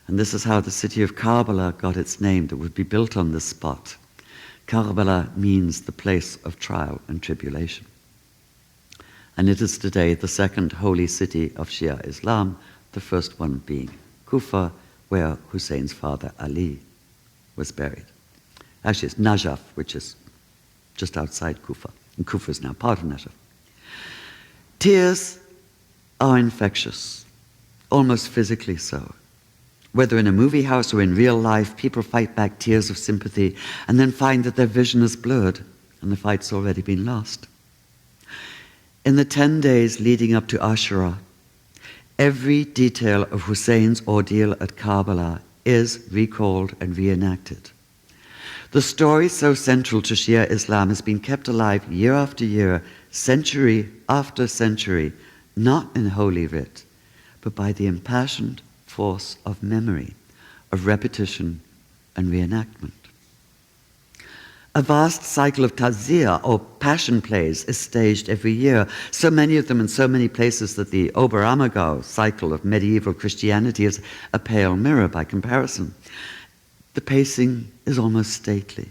C: And this is how the city of Karbala got its name, that would be built on this spot. Karbala means the place of trial and tribulation. And it is today the second holy city of Shia Islam, the first one being Kufa, where Hussein's father Ali was buried. Actually, it's Najaf, which is just outside Kufa. And Kufa is now part of Najaf. Tears are infectious, almost physically so. Whether in a movie house or in real life, people fight back tears of sympathy and then find that their vision is blurred and the fight's already been lost. In the 10 days leading up to Ashura, every detail of Hussein's ordeal at Karbala is recalled and reenacted. The story so central to Shia Islam has been kept alive year after year, century after century, not in Holy Writ, but by the impassioned force of memory, of repetition and reenactment. A vast cycle of tazia, or passion plays, is staged every year, so many of them in so many places that the Oberammergau cycle of medieval Christianity is a pale mirror by comparison. The pacing is almost stately.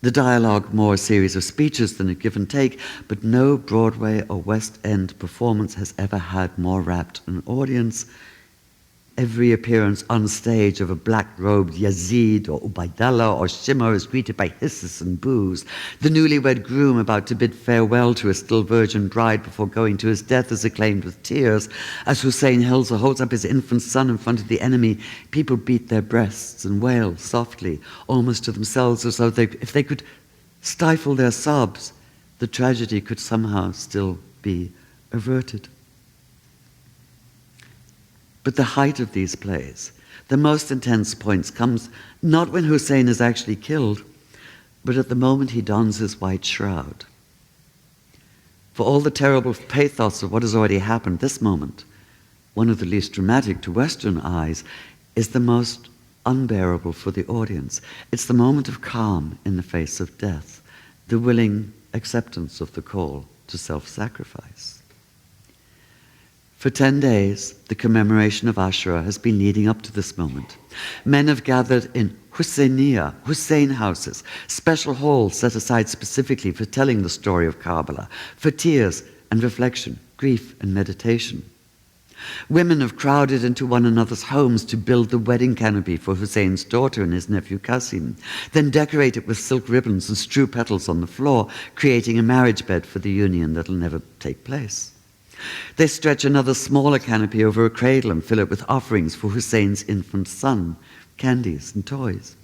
C: The dialogue more a series of speeches than a give and take, but no Broadway or West End performance has ever had more rapt an audience. Every appearance on stage of a black-robed Yazid or Ubaidallah or Shimmer is greeted by hisses and boos. The newlywed groom about to bid farewell to a still virgin bride before going to his death is acclaimed with tears. As Hussein holds up his infant son in front of the enemy, people beat their breasts and wail softly, almost to themselves, as though if they could stifle their sobs, the tragedy could somehow still be averted. But the height of these plays, the most intense points, comes not when Hussein is actually killed, but at the moment he dons his white shroud. For all the terrible pathos of what has already happened, this moment, one of the least dramatic to Western eyes, is the most unbearable for the audience. It's the moment of calm in the face of death, the willing acceptance of the call to self-sacrifice. For 10 days, the commemoration of Ashura has been leading up to this moment. Men have gathered in Husseiniya, Hussein houses, special halls set aside specifically for telling the story of Karbala, for tears and reflection, grief and meditation. Women have crowded into one another's homes to build the wedding canopy for Hussein's daughter and his nephew Qasim, then decorate it with silk ribbons and strew petals on the floor, creating a marriage bed for the union that'll never take place. They stretch another smaller canopy over a cradle and fill it with offerings for Hussein's infant son, candies and toys.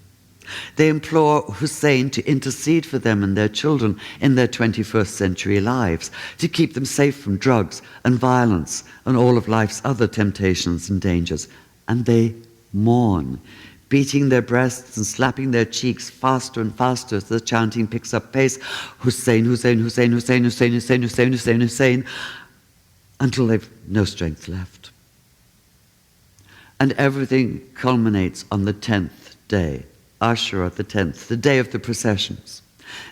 C: They implore Hussein to intercede for them and their children in their 21st century lives, to keep them safe from drugs and violence and all of life's other temptations and dangers. And they mourn, beating their breasts and slapping their cheeks faster and faster as the chanting picks up pace. Hussein, Hussein, Hussein, Hussein, Hussein, Hussein, Hussein, Hussein, Hussein, until they've no strength left. And everything culminates on the 10th day, Ashura the 10th, the day of the processions.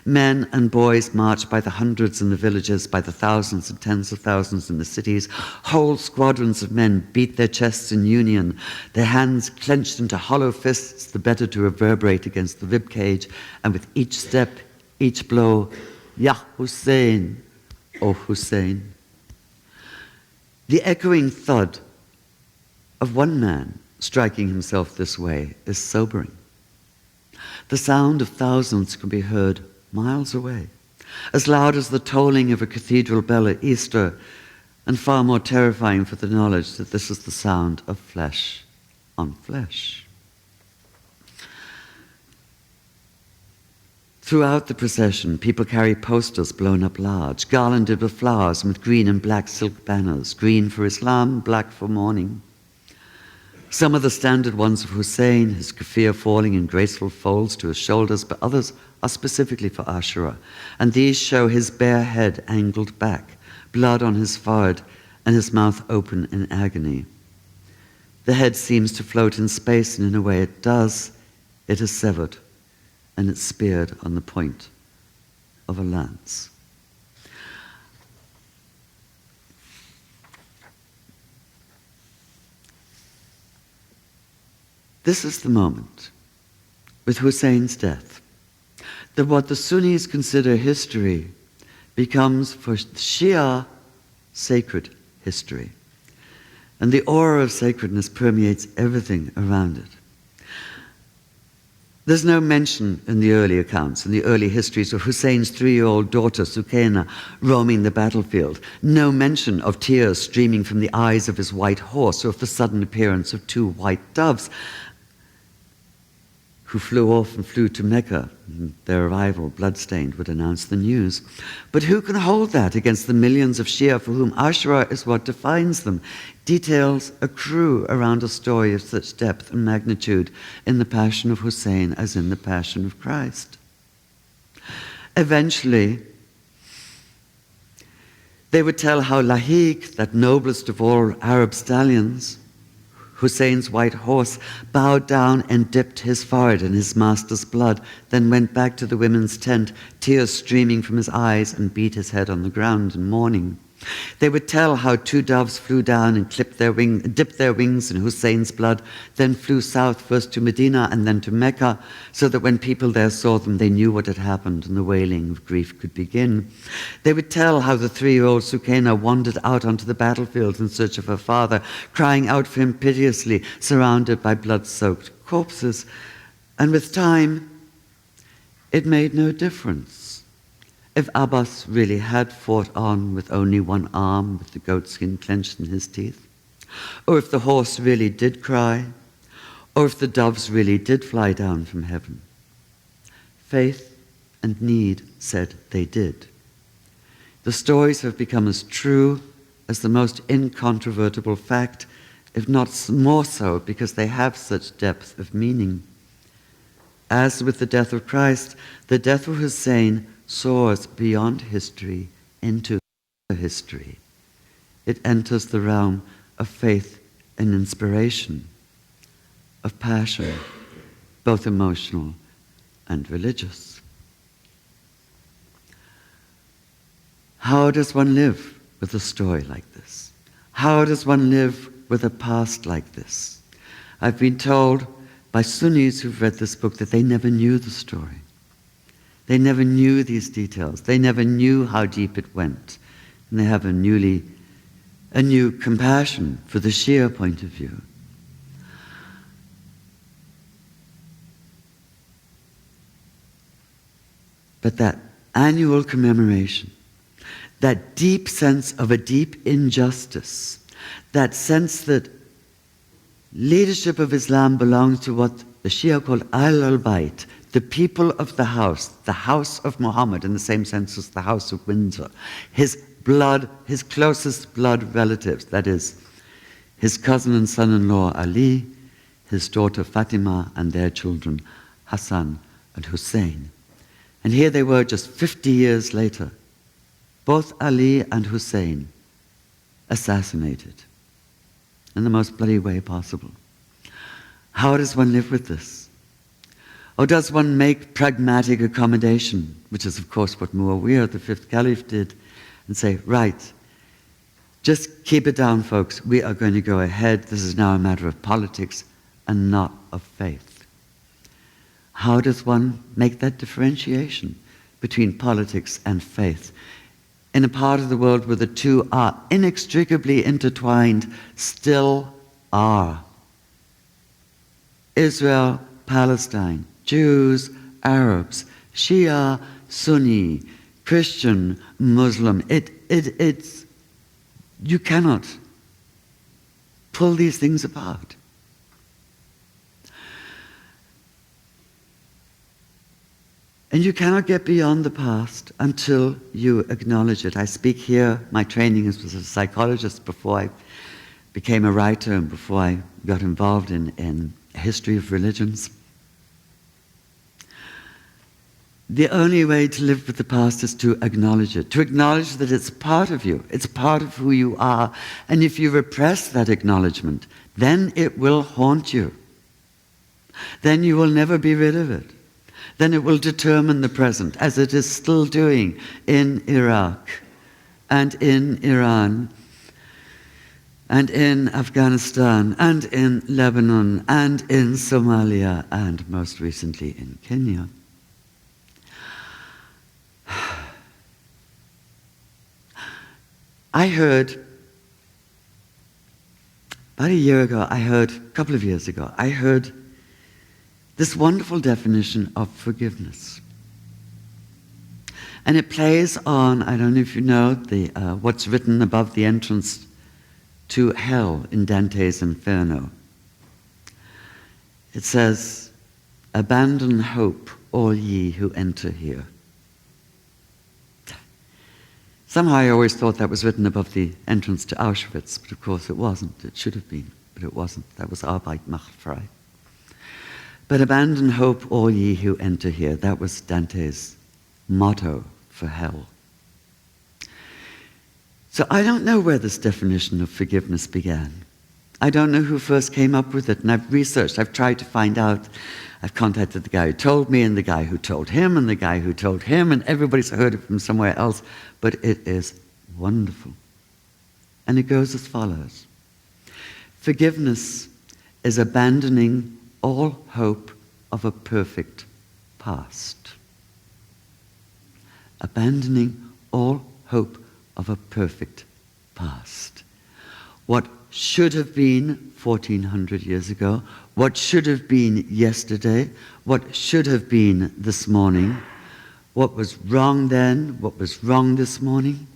C: Men and boys march by the hundreds in the villages, by the thousands and tens of thousands in the cities. Whole squadrons of men beat their chests in union, their hands clenched into hollow fists, the better to reverberate against the rib cage, and with each step, each blow, Ya Hussein, O Hussein. The echoing thud of one man striking himself this way is sobering. The sound of thousands can be heard miles away, as loud as the tolling of a cathedral bell at Easter, and far more terrifying for the knowledge that this is the sound of flesh on flesh. Throughout the procession, people carry posters blown up large, garlanded with flowers and with green and black silk banners, green for Islam, black for mourning. Some are the standard ones of Hussein, his kafir falling in graceful folds to his shoulders, but others are specifically for Ashura, and these show his bare head angled back, blood on his forehead, and his mouth open in agony. The head seems to float in space, and in a way it does. It is severed, and it's speared on the point of a lance. This is the moment, with Hussein's death, that what the Sunnis consider history becomes for Shia sacred history. And the aura of sacredness permeates everything around it. There's no mention in the early accounts, in the early histories, of Hussein's 3-year-old daughter, Sukaina, roaming the battlefield. No mention of tears streaming from the eyes of his white horse, or of the sudden appearance of 2 white doves who flew off and flew to Mecca. Their arrival, bloodstained, would announce the news. But who can hold that against the millions of Shia for whom Ashura is what defines them? Details accrue around a story of such depth and magnitude in the Passion of Hussein as in the Passion of Christ. Eventually, they would tell how Lahik, that noblest of all Arab stallions, Hussein's white horse, bowed down and dipped his forehead in his master's blood, then went back to the women's tent, tears streaming from his eyes, and beat his head on the ground in mourning. They would tell how 2 doves flew down and dipped their wings in Hussein's blood, then flew south, first to Medina and then to Mecca, so that when people there saw them, they knew what had happened and the wailing of grief could begin. They would tell how the 3-year-old Sukaina wandered out onto the battlefield in search of her father, crying out for him piteously, surrounded by blood-soaked corpses. And with time, it made no difference if Abbas really had fought on with only one arm, with the goatskin clenched in his teeth, or if the horse really did cry, or if the doves really did fly down from heaven. Faith and need said they did. The stories have become as true as the most incontrovertible fact, if not more so, because they have such depth of meaning. As with the death of Christ, the death of Hussein soars beyond history into history. It enters the realm of faith and inspiration, of passion, both emotional and religious. How does one live with a story like this? How does one live with a past like this? I've been told by Sunnis who've read this book that they never knew the story. They never knew these details. They never knew how deep it went. And they have a new compassion for the Shia point of view. But that annual commemoration, that deep sense of a deep injustice, that sense that leadership of Islam belongs to what the Shia called Ahl-al-Bayt, the people of the house of Muhammad, in the same sense as the house of Windsor. His blood, his closest blood relatives, that is, his cousin and son-in-law Ali, his daughter Fatima, and their children Hassan and Hussein. And here they were just 50 years later, both Ali and Hussein assassinated in the most bloody way possible. How does one live with this? Or does one make pragmatic accommodation, which is of course what Muawiyah, the 5th Caliph, did, and say, right, just keep it down, folks. We are going to go ahead. This is now a matter of politics and not of faith. How does one make that differentiation between politics and faith in a part of the world where the two are inextricably intertwined, still are? Israel, Palestine, Jews, Arabs, Shia, Sunni, Christian, Muslim. It's you cannot pull these things apart. And you cannot get beyond the past until you acknowledge it. I speak here, my training was as a psychologist before I became a writer and before I got involved in history of religions. the only way to live with the past is to acknowledge it, to acknowledge that it's part of you, it's part of who you are. And if you repress that acknowledgement, then it will haunt you. Then you will never be rid of it. Then it will determine the present, as it is still doing in Iraq and in Iran and in Afghanistan and in Lebanon and in Somalia and most recently in Kenya. I heard, about a couple of years ago, I heard this wonderful definition of forgiveness. And it plays on, I don't know if you know, what's written above the entrance to hell in Dante's Inferno. It says, "Abandon hope, all ye who enter here." Somehow I always thought that was written above the entrance to Auschwitz, but of course it wasn't. It should have been, but it wasn't. That was Arbeit macht frei. But abandon hope, all ye who enter here. That was Dante's motto for hell. So I don't know where this definition of forgiveness began. I don't know who first came up with it, and I've researched, I've tried to find out. I've contacted the guy who told me, and the guy who told him, and the guy who told him, and everybody's heard it from somewhere else, but it is wonderful. And it goes as follows. Forgiveness is abandoning all hope of a perfect past. Abandoning all hope of a perfect past. What should have been 1400 years ago, what should have been yesterday, what should have been this morning, what was wrong then, what was wrong this morning.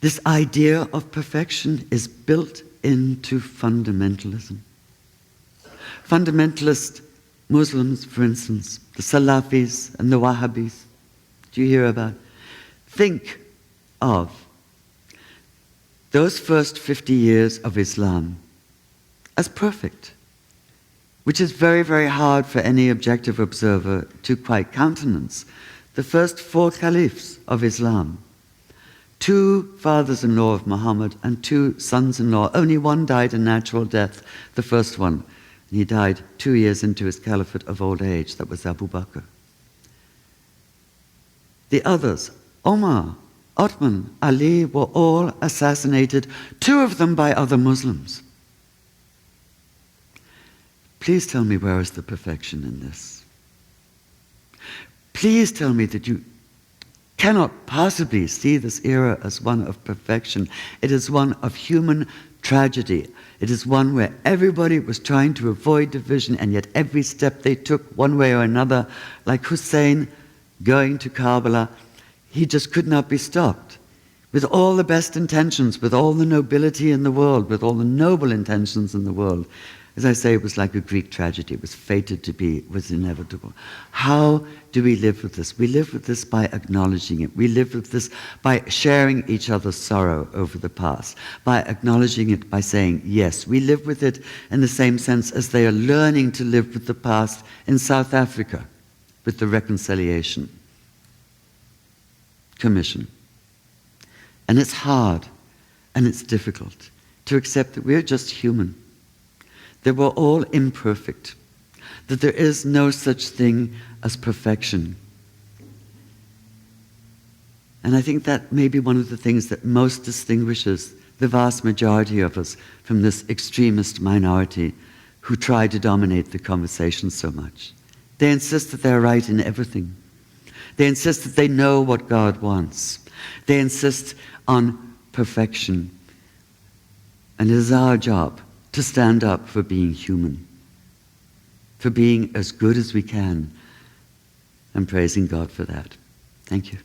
C: This idea of perfection is built into fundamentalism. Fundamentalist Muslims, for instance, the Salafis and the Wahhabis, do you hear about? Think of those first 50 years of Islam as perfect, which is very, very hard for any objective observer to quite countenance. The first 4 caliphs of Islam, 2 fathers-in-law of Muhammad and 2 sons-in-law. Only one died a natural death, the first one. He died 2 years into his caliphate of old age. That was Abu Bakr. The others, Omar, Uthman, Ali, were all assassinated, 2 of them by other Muslims. Please tell me, where is the perfection in this? Please tell me that you cannot possibly see this era as one of perfection. It is one of human tragedy. It is one where everybody was trying to avoid division, and yet every step they took one way or another, like Hussein going to Karbala, he just could not be stopped. With all the best intentions, with all the nobility in the world, with all the noble intentions in the world. As I say, it was like a Greek tragedy. It was fated to be, it was inevitable. How do we live with this? We live with this by acknowledging it. We live with this by sharing each other's sorrow over the past, by acknowledging it, by saying yes. We live with it in the same sense as they are learning to live with the past in South Africa, with the Reconciliation Commission. And it's hard and it's difficult to accept that we're just human, that we're all imperfect, that there is no such thing as perfection. And I think that may be one of the things that most distinguishes the vast majority of us from this extremist minority who try to dominate the conversation so much. They insist that they're right in everything. They insist that they know what God wants. They insist on perfection. And it is our job to stand up for being human, for being as good as we can, and praising God for that. Thank you.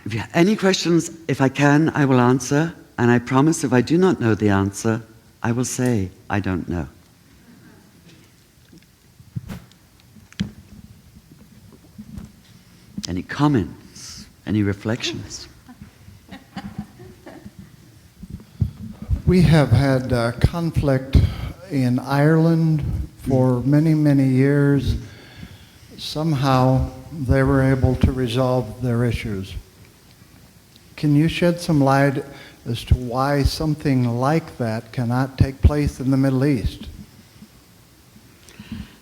C: If you have any questions, if I can, I will answer. And I promise if I do not know the answer, I will say I don't know. comments? Any reflections?
D: We have had conflict in Ireland for many, many years. Somehow they were able to resolve their issues. Can you shed some light as to why something like that cannot take place in the Middle East?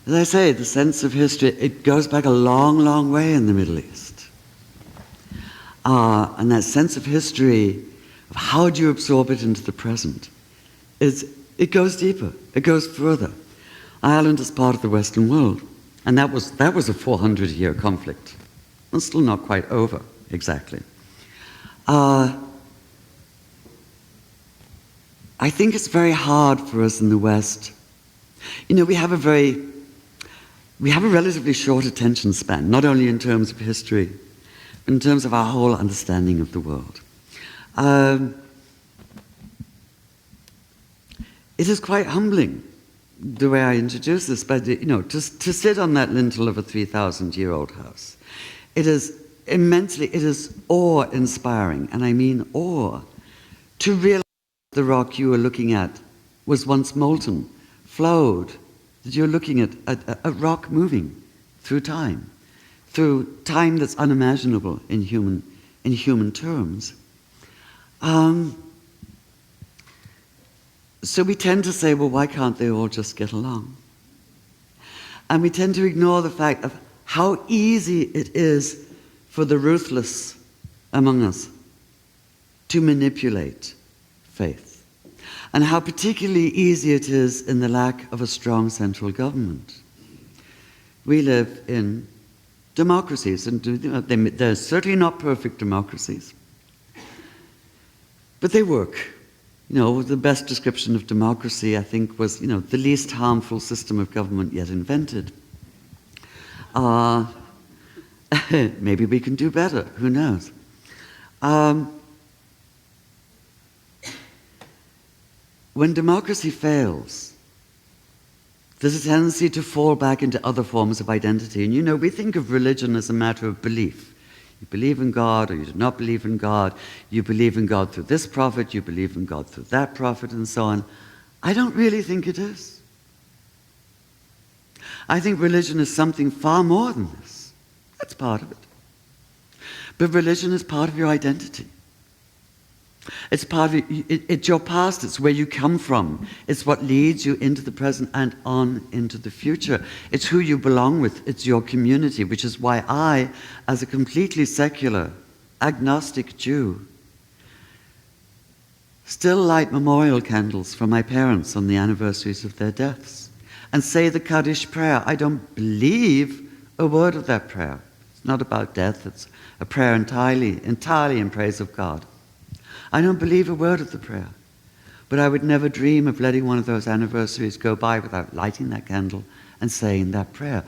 C: As I say, the sense of history, it goes back a long, long way in the Middle East. And that sense of history, of how do you absorb it into the present, it goes deeper, it goes further. Ireland is part of the Western world, and that was a 400-year conflict. It's still not quite over, exactly. I think it's very hard for us in the West. You know, we have a relatively short attention span, not only in terms of history, but in terms of our whole understanding of the world. It is quite humbling, the way I introduce this, but you know, to sit on that lintel of a 3,000-year-old house, it is awe-inspiring, and I mean awe, to realize the rock you were looking at was once molten, flowed, that you're looking at a rock moving through time that's unimaginable in human terms. So we tend to say, well, why can't they all just get along? And we tend to ignore the fact of how easy it is for the ruthless among us to manipulate faith, and how particularly easy it is in the lack of a strong central government. We live in democracies, and they're certainly not perfect democracies, but they work. You know, the best description of democracy, I think, was, you know, the least harmful system of government yet invented. Maybe we can do better, who knows? When democracy fails, there's a tendency to fall back into other forms of identity. And you know, we think of religion as a matter of belief. You believe in God, or you do not believe in God. You believe in God through this prophet, you believe in God through that prophet, and so on. I don't really think it is. I think religion is something far more than this. That's part of it. But religion is part of your identity. It's part of it's your past, it's where you come from. It's what leads you into the present and on into the future. It's who you belong with, it's your community, which is why I, as a completely secular, agnostic Jew, still light memorial candles for my parents on the anniversaries of their deaths and say the Kaddish prayer. I don't believe a word of that prayer. It's not about death, it's a prayer entirely in praise of God. I don't believe a word of the prayer, but I would never dream of letting one of those anniversaries go by without lighting that candle and saying that prayer.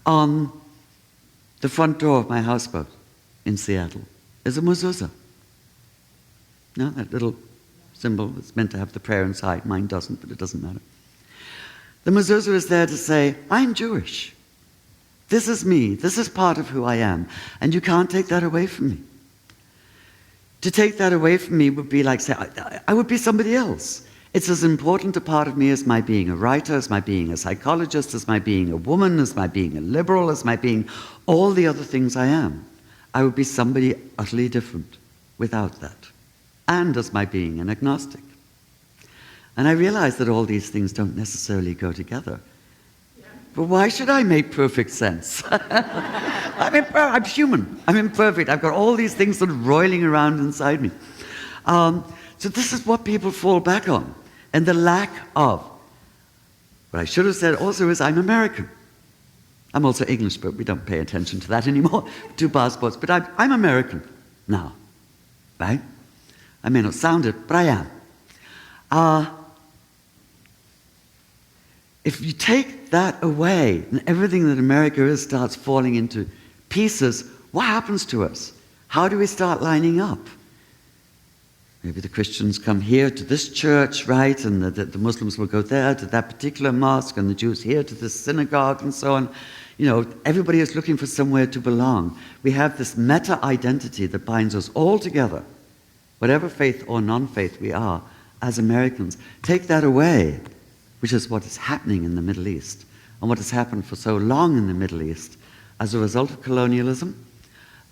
C: On the front door of my houseboat in Seattle is a mezuzah. No, that little symbol that's meant to have the prayer inside. Mine doesn't, but it doesn't matter. The mezuzah is there to say, I'm Jewish. This is me. This is part of who I am. And you can't take that away from me. To take that away from me would be like saying, I would be somebody else. It's as important a part of me as my being a writer, as my being a psychologist, as my being a woman, as my being a liberal, as my being all the other things I am. I would be somebody utterly different without that. And as my being an agnostic. And I realize that all these things don't necessarily go together. But why should I make perfect sense? I'm human. I'm imperfect. I've got all these things sort of roiling around inside me. So this is what people fall back on. And the lack of. What I should have said also is I'm American. I'm also English, but we don't pay attention to that anymore. 2 passports. But I'm American now. Right? I may not sound it, but I am. If you take that away, and everything that America is starts falling into pieces, what happens to us? How do we start lining up? Maybe the Christians come here to this church, right? And the Muslims will go there to that particular mosque, and the Jews here to this synagogue, and so on. Everybody is looking for somewhere to belong. We have this meta-identity that binds us all together, whatever faith or non-faith we are as Americans. Take that away, which is what is happening in the Middle East, and what has happened for so long in the Middle East as a result of colonialism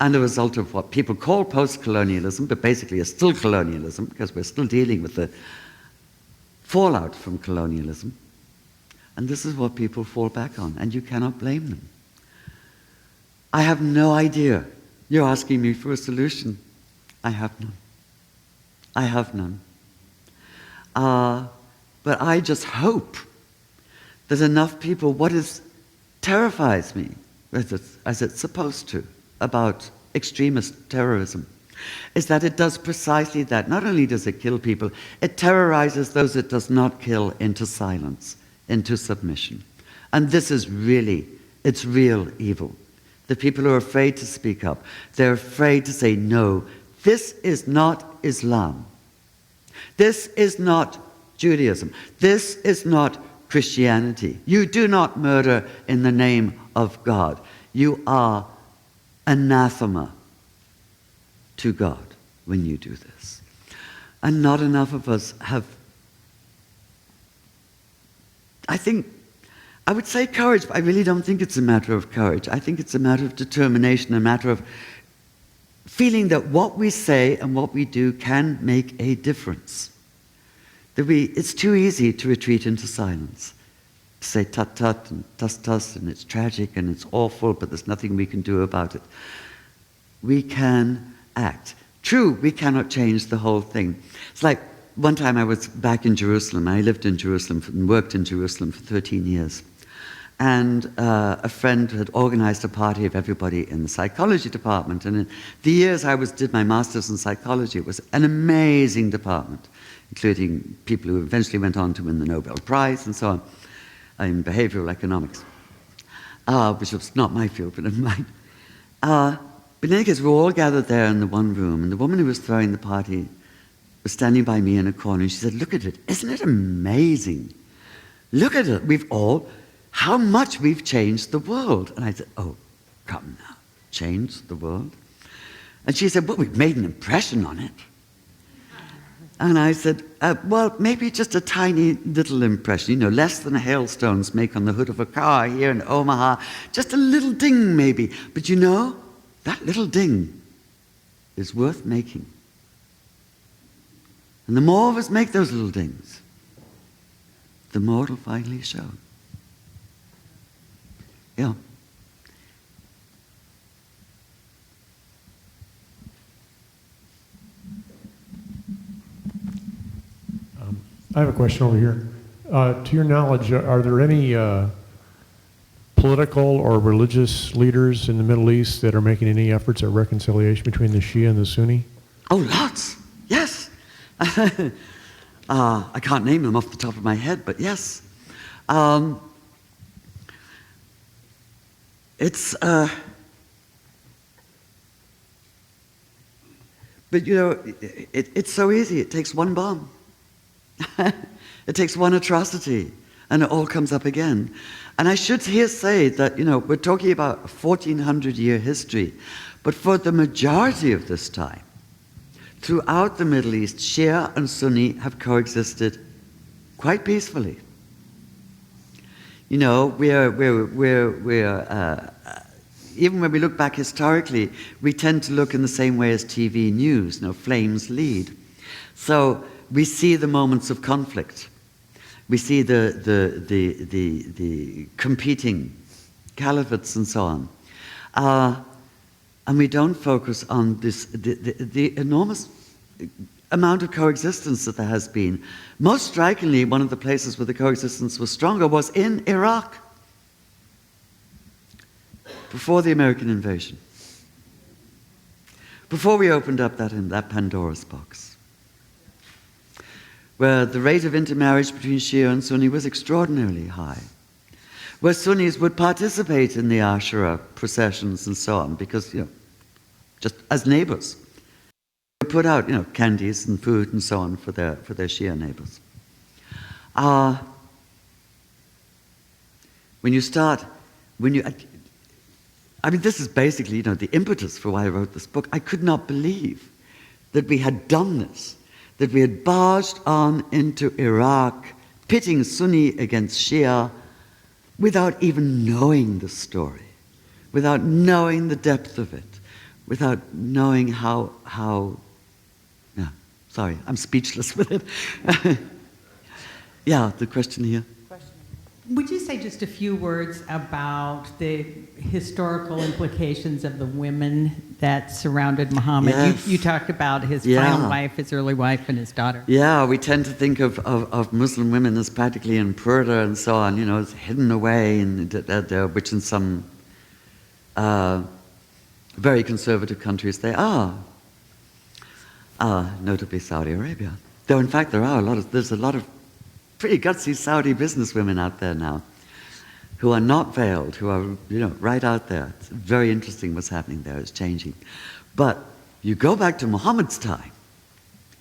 C: and a result of what people call post-colonialism, but basically is still colonialism, because we're still dealing with the fallout from colonialism. And this is what people fall back on, and you cannot blame them. I have no idea. You're asking me for a solution. I have none. I have none. But I just hope that enough people, what terrifies me, as it's supposed to, about extremist terrorism, is that it does precisely that. Not only does it kill people, it terrorizes those it does not kill into silence, into submission. And this is really, it's real evil. The people who are afraid to speak up, they're afraid to say, no, this is not Islam. This is not Judaism. This is not Christianity. You do not murder in the name of God. You are anathema to God when you do this. And not enough of us have, I would say courage, but I really don't think it's a matter of courage. I think it's a matter of determination, a matter of feeling that what we say and what we do can make a difference. It's too easy to retreat into silence, to say tut-tut and tuss-tuss, and it's tragic and it's awful, but there's nothing we can do about it. We can act. True, we cannot change the whole thing. It's like one time I was back in Jerusalem. I lived in Jerusalem and worked in Jerusalem for 13 years. And a friend had organized a party of everybody in the psychology department. And in the years I did my master's in psychology, it was an amazing department, including people who eventually went on to win the Nobel Prize and so on, in behavioral economics, which was not my field, but mine. But in any case, we were all gathered there in the one room, and the woman who was throwing the party was standing by me in a corner, and she said, look at it, isn't it amazing? Look at it, how much we've changed the world. And I said, oh, come now, changed the world? And she said, well, we've made an impression on it. And I said, well, maybe just a tiny little impression, less than hailstones make on the hood of a car here in Omaha, just a little ding maybe. But that little ding is worth making. And the more of us make those little dings, the more it'll finally show. Yeah.
E: I have a question over here. To your knowledge, are there any political or religious leaders in the Middle East that are making any efforts at reconciliation between the Shia and the Sunni?
C: Oh, lots. Yes. I can't name them off the top of my head, but yes. But it's so easy. It takes one bomb. It takes one atrocity, and it all comes up again. And I should here say that, we're talking about a 1,400-year history, but for the majority of this time, throughout the Middle East, Shia and Sunni have coexisted quite peacefully. Even when we look back historically, we tend to look in the same way as TV news. Flames lead. So we see the moments of conflict. We see the competing caliphates and so on. And we don't focus on the enormous amount of coexistence that there has been. Most strikingly, one of the places where the coexistence was stronger was in Iraq, before the American invasion, before we opened up that Pandora's box, where the rate of intermarriage between Shia and Sunni was extraordinarily high, where Sunnis would participate in the Ashura processions and so on, because, just as neighbors, they put out, candies and food and so on for their Shia neighbors. I mean, this is basically, the impetus for why I wrote this book. I could not believe that we had done this, that we had barged on into Iraq, pitting Sunni against Shia, without even knowing the story, without knowing the depth of it, without knowing how yeah, sorry, I'm speechless with it. Yeah, the question here.
F: Would you say just a few words about the historical implications of the women that surrounded Muhammad?
C: Yes.
F: You talked about his
C: Yeah.
F: final wife, his early wife, and his daughter.
C: Yeah, we tend to think of Muslim women as practically in purdah and so on, it's hidden away, which in some very conservative countries they are, notably Saudi Arabia. Though in fact there's a lot of pretty gutsy Saudi businesswomen out there now who are not veiled, who are right out there. It's very interesting what's happening there. It's changing. But you go back to Muhammad's time,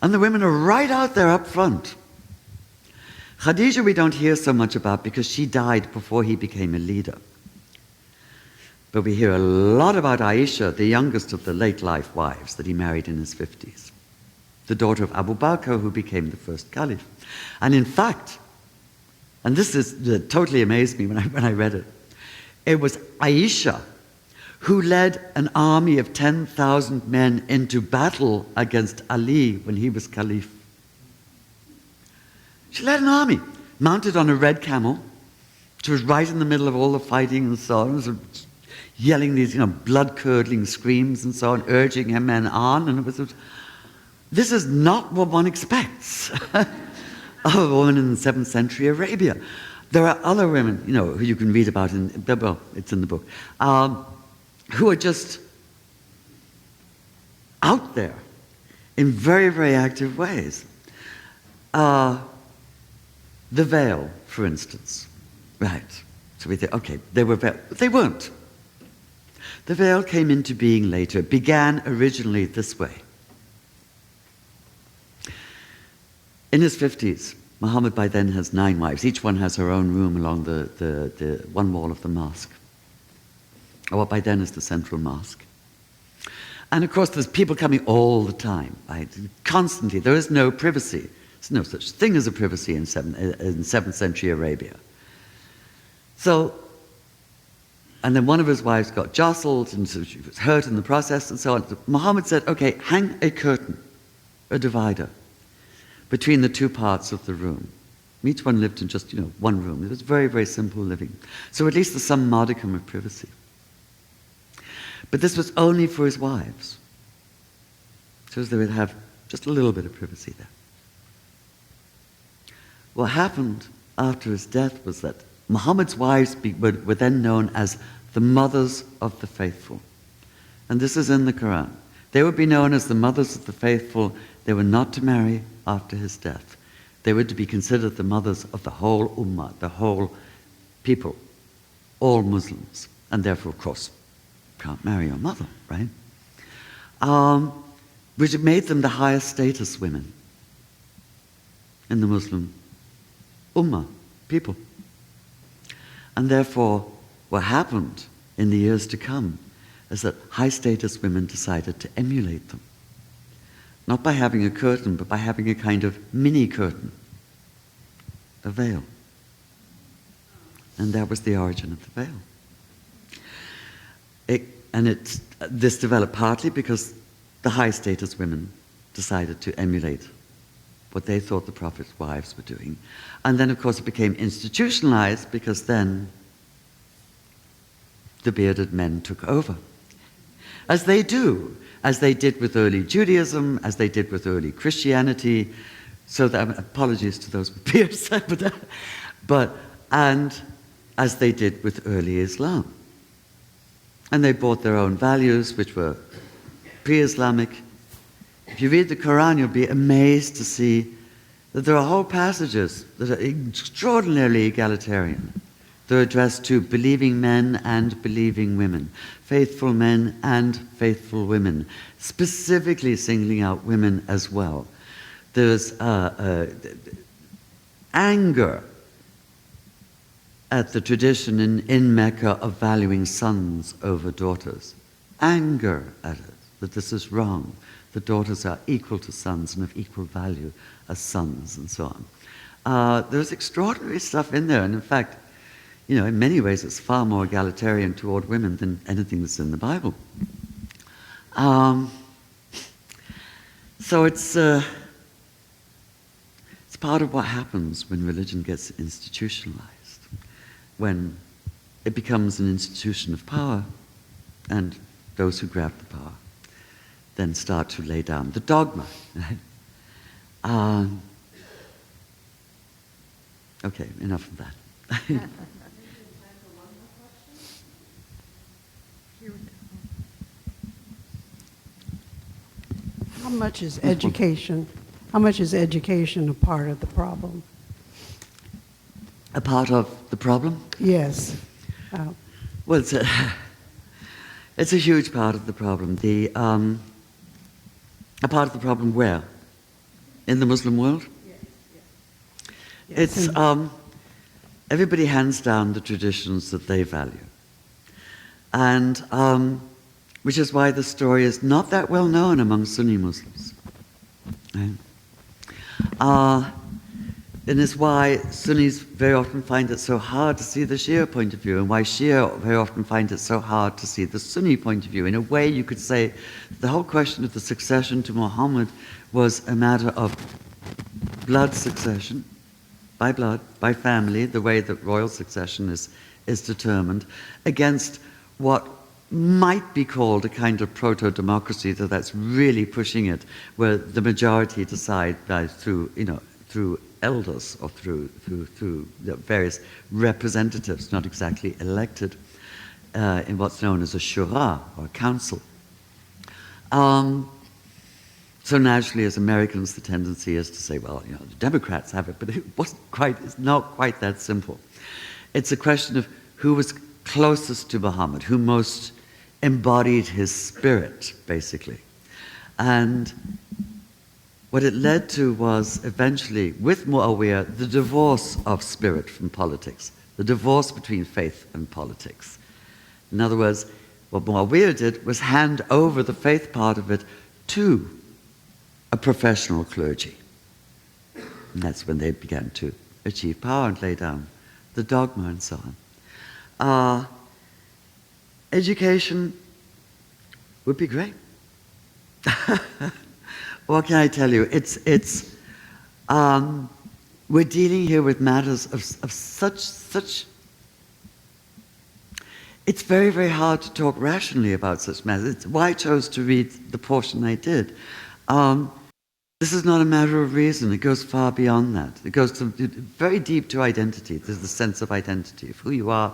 C: and the women are right out there up front. Khadija we don't hear so much about because she died before he became a leader. But we hear a lot about Aisha, the youngest of the late life wives that he married in his 50s, the daughter of Abu Bakr, who became the first caliph. And in fact, and this totally amazed me when I read it, it was Aisha who led an army of 10,000 men into battle against Ali when he was caliph. She led an army, mounted on a red camel. She was right in the middle of all the fighting and so on, so yelling these blood-curdling screams and so on, urging her men on. And this is not what one expects of a woman in the 7th century Arabia. There are other women, who you can read about it's in the book, who are just out there in very, very active ways. The veil, for instance. Right. So we think, okay, they were veiled. But they weren't. The veil came into being later. It began originally this way. In his 50s, Muhammad by then has 9 wives. Each one has her own room along the one wall of the mosque, or what by then is the central mosque. And of course, there's people coming all the time, right? Constantly. There is no privacy. There's no such thing as a privacy in 7th century Arabia. So, and then one of his wives got jostled, and so she was hurt in the process, and so on. Muhammad said, okay, hang a curtain, a divider, between the 2 parts of the room. Each one lived in just, one room. It was very, very simple living. So at least there's some modicum of privacy. But this was only for his wives, so as they would have just a little bit of privacy there. What happened after his death was that Muhammad's wives were then known as the mothers of the faithful. And this is in the Quran. They would be known as the mothers of the faithful. They were not to marry after his death. They were to be considered the mothers of the whole ummah, the whole people, all Muslims. And therefore, of course, can't marry your mother, right? Which made them the highest status women in the Muslim ummah, people. And therefore, what happened in the years to come is that high status women decided to emulate them. Not by having a curtain, but by having a kind of mini curtain, a veil. And that was the origin of the veil. This developed partly because the high status women decided to emulate what they thought the Prophet's wives were doing. And then, of course, it became institutionalized because then the bearded men took over. As they do, as they did with early Judaism, as they did with early Christianity. So that, apologies to those with beards, and as they did with early Islam. And they brought their own values, which were pre-Islamic. If you read the Quran, you'll be amazed to see that there are whole passages that are extraordinarily egalitarian. They're addressed to believing men and believing women, faithful men and faithful women, specifically singling out women as well. There's anger at the tradition in Mecca of valuing sons over daughters, anger at it, that this is wrong, that daughters are equal to sons and of equal value as sons, and so on. There's extraordinary stuff in there, and in fact, in many ways it's far more egalitarian toward women than anything that's in the Bible. So it's part of what happens when religion gets institutionalized, when it becomes an institution of power, and those who grab the power then start to lay down the dogma. Right? Okay, enough of that.
G: How much is education a part of the problem?
C: A part of the problem?
G: Yes.
C: Well, it's a huge part of the problem. A part of the problem where? In the Muslim world?
G: Yes.
C: It's everybody hands down the traditions that they value, and which is why the story is not that well known among Sunni Muslims. Right? And it's why Sunnis very often find it so hard to see the Shia point of view, and why Shia very often find it so hard to see the Sunni point of view. In a way, you could say the whole question of the succession to Muhammad was a matter of blood succession, by blood, by family, the way that royal succession is determined, against what might be called a kind of proto-democracy, though that's really pushing it, where the majority decide through elders or through the various representatives, not exactly elected, in what's known as a shura, or a council. So naturally, as Americans, the tendency is to say, well, the Democrats have it, but it's not quite that simple. It's a question of who was closest to Muhammad, who most embodied his spirit, basically. And what it led to was eventually, with Muawiyah, the divorce of spirit from politics, the divorce between faith and politics. In other words, what Muawiyah did was hand over the faith part of it to a professional clergy. And that's when they began to achieve power and lay down the dogma and so on. Education would be great. What can I tell you? We're dealing here with matters of such. It's very, very hard to talk rationally about such matters. It's why I chose to read the portion I did. This is not a matter of reason. It goes far beyond that. It goes very deep to identity. There's the sense of identity, of who you are,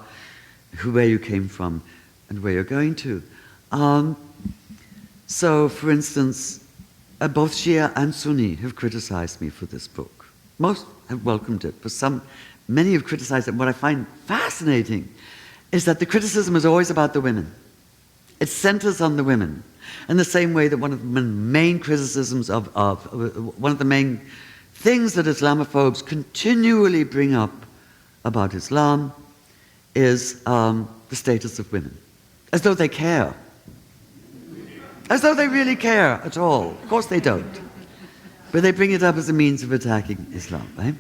C: where you came from, and where you're going to. So, for instance, both Shia and Sunni have criticized me for this book. Most have welcomed it, but many have criticized it. And what I find fascinating is that the criticism is always about the women. It centers on the women. In the same way that one of the main criticisms one of the main things that Islamophobes continually bring up about Islam is the status of women. As though they care. As though they really care at all. Of course they don't. But they bring it up as a means of attacking Islam, right?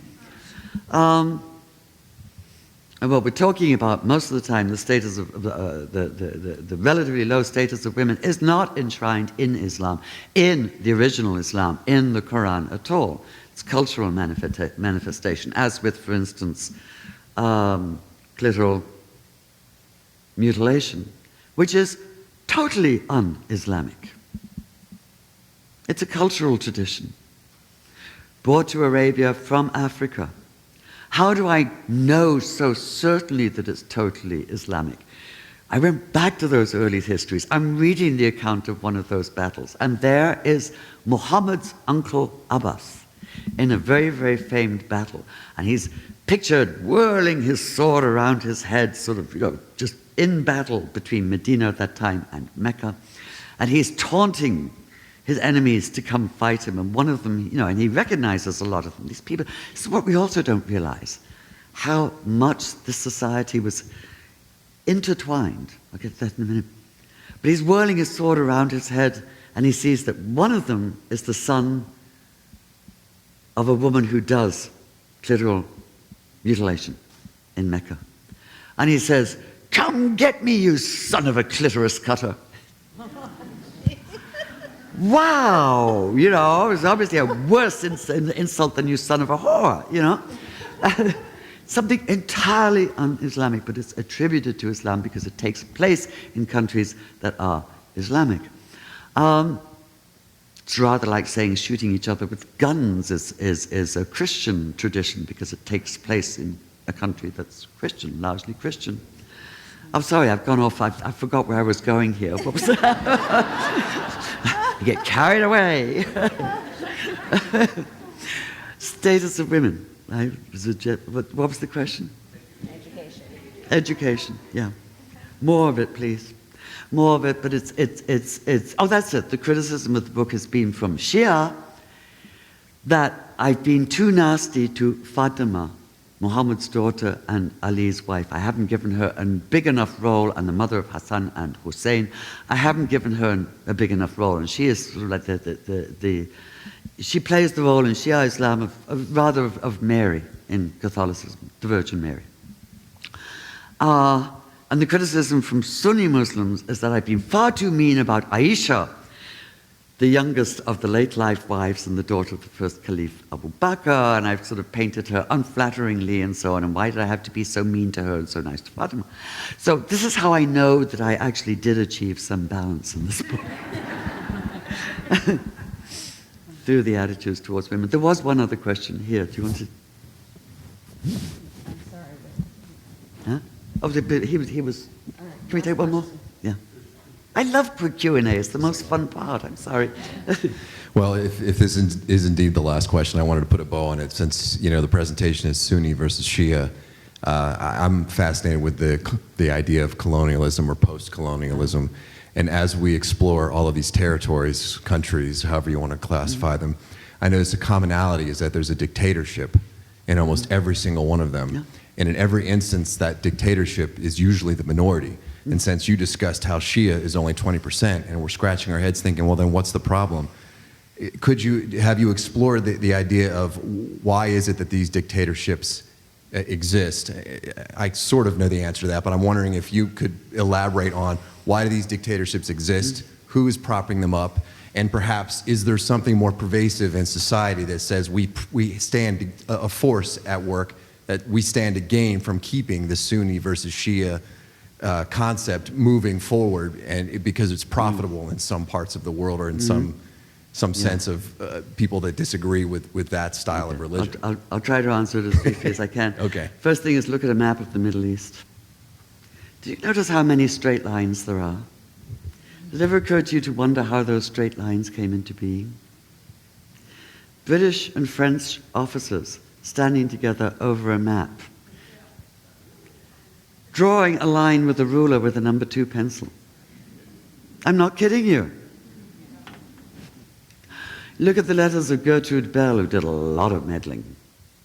C: And what we're talking about most of the time, the status of the relatively low status of women is not enshrined in Islam, in the original Islam, in the Quran at all. It's cultural manifestation, as with, for instance, clitoral mutilation, which is totally un-Islamic. It's a cultural tradition brought to Arabia from Africa. How do I know so certainly that it's totally Islamic? I went back to those early histories. I'm reading the account of one of those battles, and there is Muhammad's uncle Abbas in a very, very famed battle. And he's pictured whirling his sword around his head, sort of, just in battle between Medina at that time and Mecca. And he's taunting his enemies to come fight him. And one of them, and he recognizes a lot of them. These people, this is what we also don't realize. how much this society was intertwined. I'll get to that in a minute. But he's whirling his sword around his head, and he sees that one of them is the son of a woman who does clitoral mutilation in Mecca. And he says, "Come get me, you son of a clitoris cutter." Wow! You know, it's obviously a worse insult than "you son of a whore," you know? Something entirely un-Islamic, but it's attributed to Islam because it takes place in countries that are Islamic. It's rather like saying shooting each other with guns is a Christian tradition because it takes place in a country that's Christian, largely Christian. I'm sorry, I've gone off. I forgot where I was going here. What was that? I get carried away. Status of women. What was the question?
B: Education.
C: Education, yeah. More of it, please. More of it, but it's oh, that's it. The criticism of the book has been from Shia that I've been too nasty to Fatima, Muhammad's daughter and Ali's wife. I haven't given her a big enough role, and the mother of Hassan and Hussein. I haven't given her a big enough role, and she is sort of like she plays the role in Shia Islam of Mary in Catholicism, the Virgin Mary. And the criticism from Sunni Muslims is that I've been far too mean about Aisha, the youngest of the late life wives and the daughter of the first Caliph Abu Bakr, and I've sort of painted her unflatteringly and so on, and why did I have to be so mean to her and so nice to Fatima? So this is how I know that I actually did achieve some balance in this book. Through the attitudes towards women. There was one other question here. Do you want to?
B: I'm sorry.
C: Huh? Oh, he was. Can we take one more? Yeah. I love Q&A. It's the most fun part. I'm sorry.
H: Well, if this is indeed the last question, I wanted to put a bow on it. Since the presentation is Sunni versus Shia, I'm fascinated with the idea of colonialism or post-colonialism. And as we explore all of these territories, countries, however you want to classify them, I notice a commonality is that there's a dictatorship in almost every single one of them. Yeah. And in every instance, that dictatorship is usually the minority. And since you discussed how Shia is only 20%, and we're scratching our heads thinking, well, then what's the problem? Have you explored the idea of why is it that these dictatorships exist? I sort of know the answer to that, but I'm wondering if you could elaborate on why do these dictatorships exist, who is propping them up, and perhaps is there something more pervasive in society that says we stand a force at work that we stand to gain from keeping the Sunni versus Shia concept moving forward, and because it's profitable in some parts of the world or in some sense of people that disagree with that style of religion.
C: I'll try to answer it as briefly as I can.
H: Okay.
C: First thing is look at a map of the Middle East. Do you notice how many straight lines there are? Has it ever occurred to you to wonder how those straight lines came into being? British and French officers standing together over a map, drawing a line with a ruler with a number 2 pencil. I'm not kidding you. Look at the letters of Gertrude Bell, who did a lot of meddling,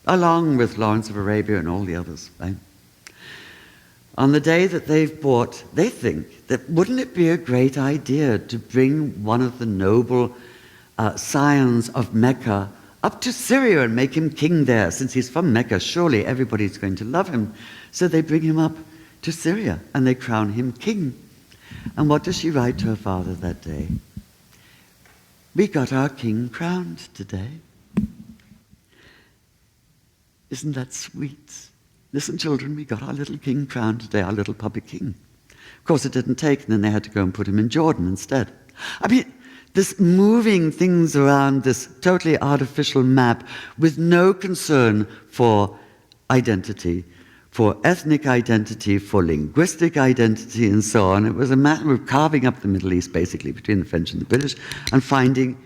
C: along with Lawrence of Arabia and all the others, right? On the day that they've bought, they think that wouldn't it be a great idea to bring one of the noble scions of Mecca up to Syria and make him king there. Since he's from Mecca, surely everybody's going to love him. So they bring him up to Syria and they crown him king. And what does she write to her father that day? We got our king crowned today. Isn't that sweet? Listen, children, we got our little king crowned today, our little puppet king. Of course, it didn't take, and then they had to go and put him in Jordan instead. I mean, this moving things around this totally artificial map with no concern for identity, for ethnic identity, for linguistic identity, and so on. It was a matter of carving up the Middle East, basically, between the French and the British, and finding,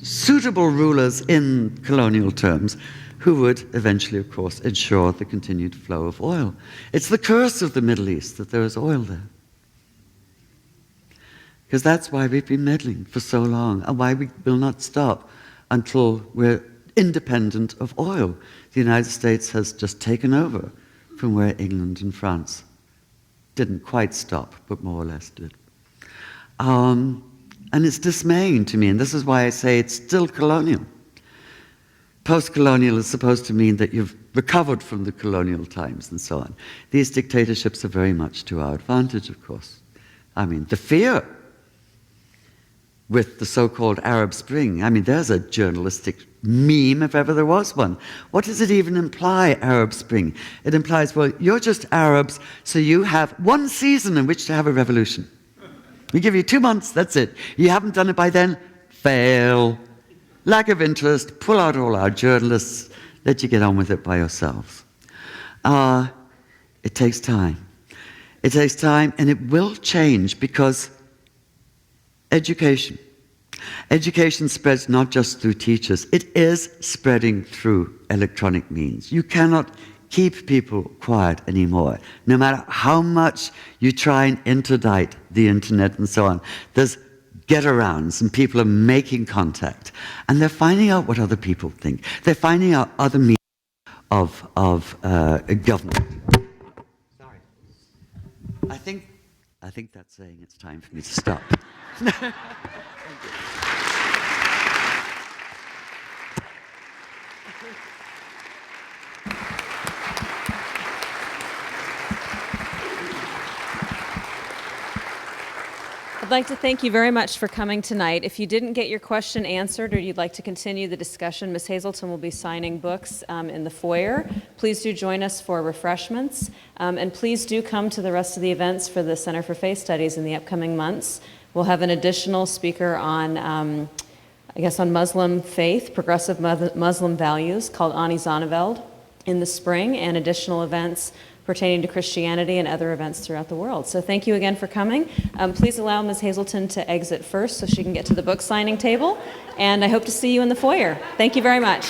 C: suitable rulers in colonial terms who would eventually, of course, ensure the continued flow of oil. It's the curse of the Middle East that there is oil there. Because that's why we've been meddling for so long, and why we will not stop until we're independent of oil. The United States has just taken over from where England and France didn't quite stop, but more or less did. And it's dismaying to me, and this is why I say it's still colonial. Post-colonial is supposed to mean that you've recovered from the colonial times and so on. These dictatorships are very much to our advantage, of course. I mean, the fear with the so-called Arab Spring, I mean, there's a journalistic meme, if ever there was one. What does it even imply, Arab Spring? It implies, well, you're just Arabs, so you have one season in which to have a revolution. We give you 2 months, that's it. You haven't done it by then, fail. Lack of interest, pull out all our journalists, let you get on with it by yourselves. It takes time. It takes time, and it will change because education spreads not just through teachers, it is spreading through electronic means. You cannot keep people quiet anymore. No matter how much you try and interdict the internet and so on, there's get-arounds and people are making contact. And they're finding out what other people think. They're finding out other means of government. Sorry. I think that's saying it's time for me to stop. Thank you.
B: I'd like to thank you very much for coming tonight. If you didn't get your question answered or you'd like to continue the discussion, Ms. Hazleton will be signing books in the foyer. Please do join us for refreshments. And please do come to the rest of the events for the Center for Faith Studies in the upcoming months. We'll have an additional speaker on, on Muslim faith, progressive Muslim values, called Ani Zonneveld in the spring, and additional events pertaining to Christianity and other events throughout the world. So thank you again for coming. Please allow Ms. Hazleton to exit first so she can get to the book signing table. And I hope to see you in the foyer. Thank you very much.